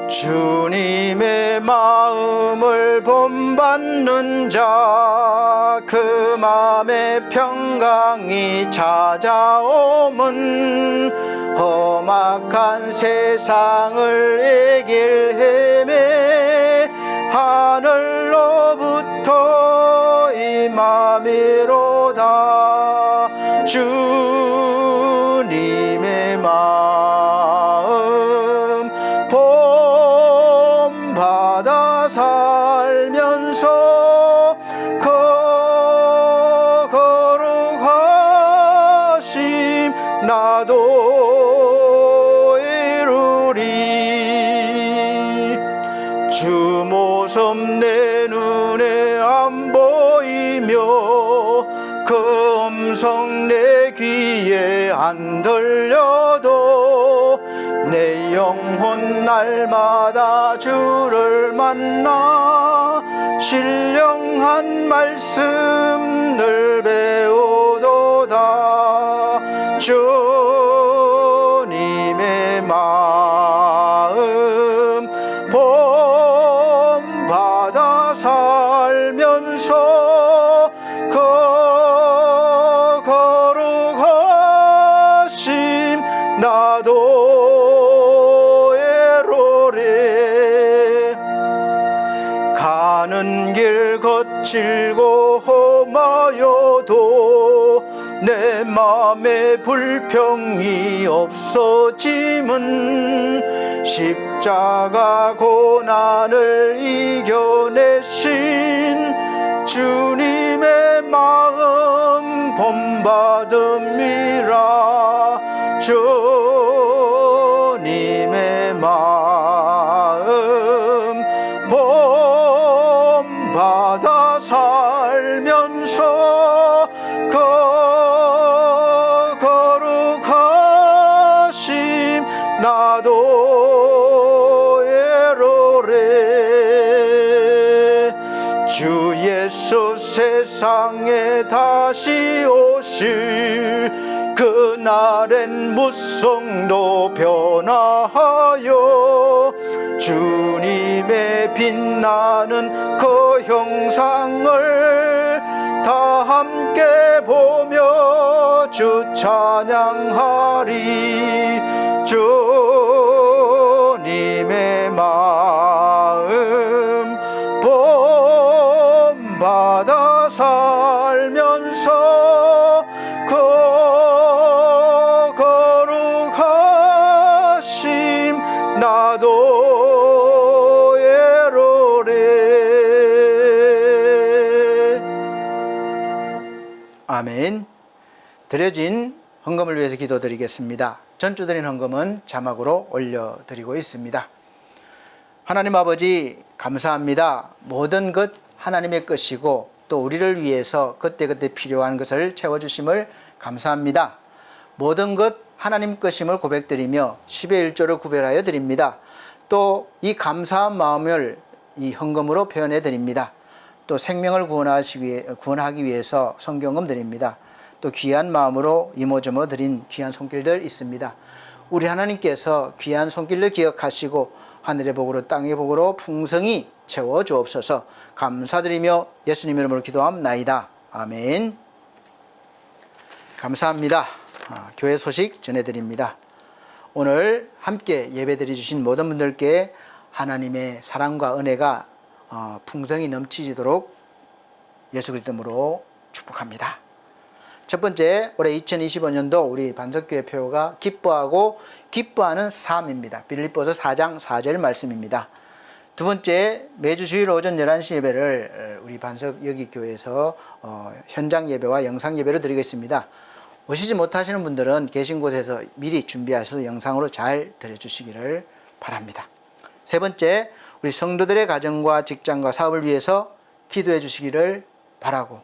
주님의 마음을 본받는 자 그 마음에 평강이 찾아오면 험악한 세상을 이길 힘에 하늘로부터 임함이로다. 주님의 마음 본받아 살면서 거룩하심 나도 이루리. 주 모습 내 눈에 안 보이며 그 음성 내 귀에 안 들려도 내 영혼 날마다 주를 만나 신령한 말씀 늘 배우도다. 주님의 마음 본받아 살면서 거룩하심 나도 애로래. 가는 길 거칠고 험하여도 내 맘에 내 불평이 없어짐은 십자가 고난을 이겨내신 주님의 마음 본받음이라. 주님의 마음 본받아 살면서 거룩하심 나도 애로래. 주 예수 세상에 다시 오실 그날엔 무성도 변화하여 주님의 빛나는 그 형상을 다 함께 보며 주 찬양하리. 주님의 마음 본받아 살면서 거룩하심 나도 애로래. 아멘. 드려진 헌금을 위해서 기도드리겠습니다. 전주 드린 헌금은 자막으로 올려드리고 있습니다. 하나님 아버지 감사합니다. 모든 것 하나님의 것이고 또 우리를 위해서 그때그때 필요한 것을 채워주심을 감사합니다. 모든 것 하나님 것임을 고백드리며 10의 1조를 구별하여 드립니다. 또 이 감사한 마음을 이 헌금으로 표현해 드립니다. 또 생명을 구원하기 위해서 성경금 드립니다. 또 귀한 마음으로 이모저모 드린 귀한 손길들 있습니다. 우리 하나님께서 귀한 손길을 기억하시고 하늘의 복으로 땅의 복으로 풍성히 채워 주옵소서. 감사드리며 예수님 이름으로 기도함나이다. 아멘. 감사합니다. 교회 소식 전해드립니다. 오늘 함께 예배드려 주신 모든 분들께 하나님의 사랑과 은혜가 풍성히 넘치도록 예수 그리스도 이름으로 축복합니다. 첫 번째, 올해 2025년도 우리 반석교회 표가 기뻐하고 기뻐하는 삶입니다. 빌립보서 4장 4절 말씀입니다. 두 번째, 매주 주일 오전 11시 예배를 우리 반석 여기교회에서 현장 예배와 영상 예배를 드리겠습니다. 오시지 못하시는 분들은 계신 곳에서 미리 준비하셔서 영상으로 잘 들어주시기를 바랍니다. 세 번째, 우리 성도들의 가정과 직장과 사업을 위해서 기도해 주시기를 바라고,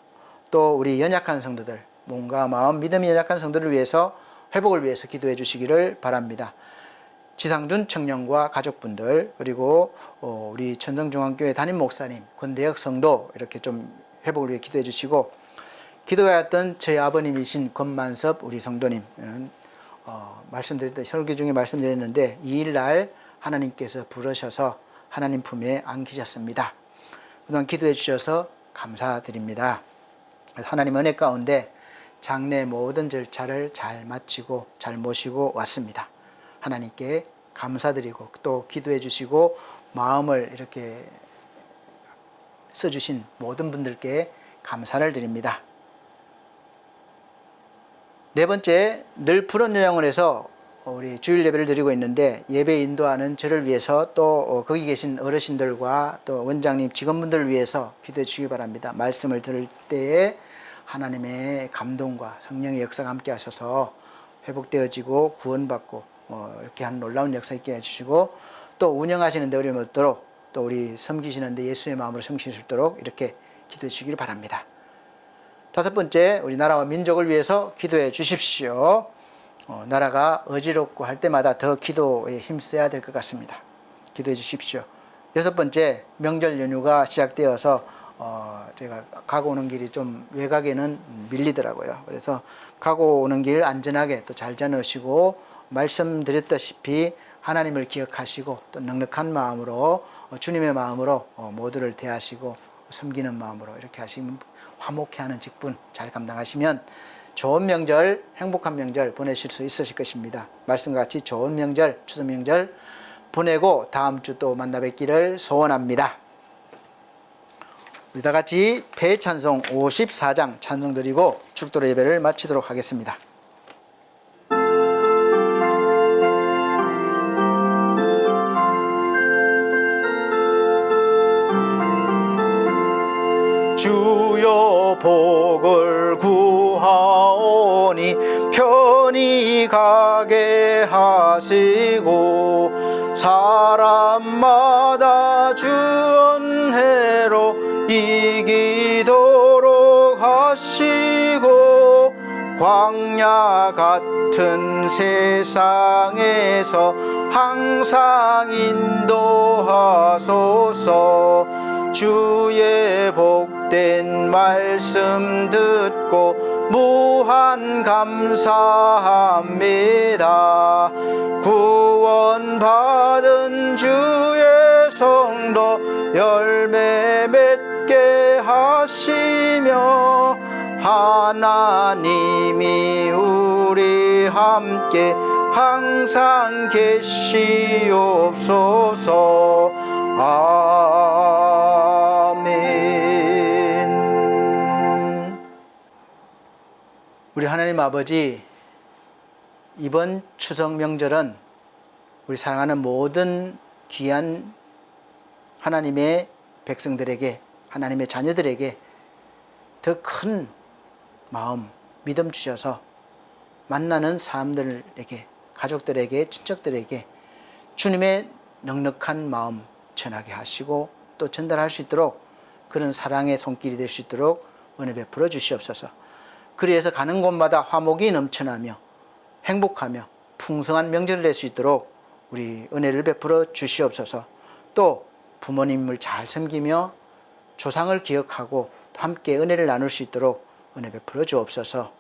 또 우리 연약한 성도들, 몸과 마음, 믿음이 연약한 성도를 위해서 회복을 위해서 기도해 주시기를 바랍니다. 지상준 청년과 가족분들, 그리고 우리 천성중앙교회 담임 목사님, 권대혁 성도 이렇게 좀 회복을 위해 기도해 주시고, 기도해왔던 저희 아버님이신 권만섭 우리 성도님, 말씀드렸던 설교 중에 말씀드렸는데 2일날 하나님께서 부르셔서 하나님 품에 안기셨습니다. 그동안 기도해 주셔서 감사드립니다. 하나님 은혜 가운데 장례 모든 절차를 잘 마치고 잘 모시고 왔습니다. 하나님께 감사드리고 또 기도해 주시고 마음을 이렇게 써주신 모든 분들께 감사를 드립니다. 네 번째, 늘 푸른 요양을 해서 우리 주일 예배를 드리고 있는데 예배 인도하는 저를 위해서 또 거기 계신 어르신들과 또 원장님 직원분들을 위해서 기도해 주시기 바랍니다. 말씀을 들을 때에 하나님의 감동과 성령의 역사가 함께 하셔서 회복되어지고 구원받고 이렇게 한 놀라운 역사 있게 해주시고, 또 운영하시는 데 어려움이 없도록, 또 우리 섬기시는 데 예수의 마음으로 섬기실 수 있도록 이렇게 기도해 주시길 바랍니다. 다섯 번째, 우리 나라와 민족을 위해서 기도해 주십시오. 나라가 어지럽고 할 때마다 더 기도에 힘써야 될 것 같습니다. 기도해 주십시오. 여섯 번째, 명절 연휴가 시작되어서 제가 가고 오는 길이 좀 외곽에는 밀리더라고요. 그래서 가고 오는 길 안전하게 또 잘 전하시고, 말씀드렸다시피 하나님을 기억하시고 또 넉넉한 마음으로 주님의 마음으로 모두를 대하시고 섬기는 마음으로 이렇게 하시면 화목해하는 직분 잘 감당하시면 좋은 명절, 행복한 명절 보내실 수 있으실 것입니다. 말씀과 같이 좋은 명절, 추석 명절 보내고 다음 주 또 만나 뵙기를 소원합니다. 우리 다 같이 폐찬송 54장 찬송 드리고 축도로 예배를 마치도록 하겠습니다. 많이 가게 하시고 사람마다 주 은혜로 이기도록 하시고 광야 같은 세상에서 항상 인도하소서. 주의 복된 말씀 듣고 무한 감사합니다. 구원받은 주의 성도 열매 맺게 하시며 하나님이 우리 함께 항상 계시옵소서. 아멘. 우리 하나님 아버지, 이번 추석 명절은 우리 사랑하는 모든 귀한 하나님의 백성들에게, 하나님의 자녀들에게 더 큰 마음, 믿음 주셔서 만나는 사람들에게, 가족들에게, 친척들에게 주님의 넉넉한 마음 전하게 하시고 또 전달할 수 있도록 그런 사랑의 손길이 될 수 있도록 은혜 베풀어 주시옵소서. 그리해서 가는 곳마다 화목이 넘쳐나며 행복하며 풍성한 명절을 낼 수 있도록 우리 은혜를 베풀어 주시옵소서. 또 부모님을 잘 섬기며 조상을 기억하고 함께 은혜를 나눌 수 있도록 은혜 베풀어 주옵소서.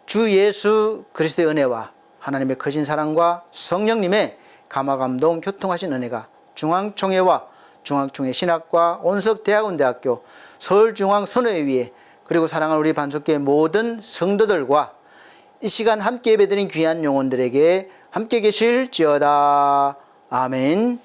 주 예수 그리스도의 은혜와 하나님의 거진 사랑과 성령님의 감화감동 교통하신 은혜가 중앙총회와 중앙총회 신학과 온석대학원대학교 서울중앙선교회위에 그리고 사랑하는 우리 반석교회 모든 성도들과 이 시간 함께 예배드린 귀한 영혼들에게 함께 계실지어다. 아멘.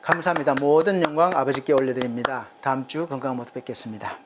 감사합니다. 모든 영광 아버지께 올려드립니다. 다음 주 건강한 모습 뵙겠습니다.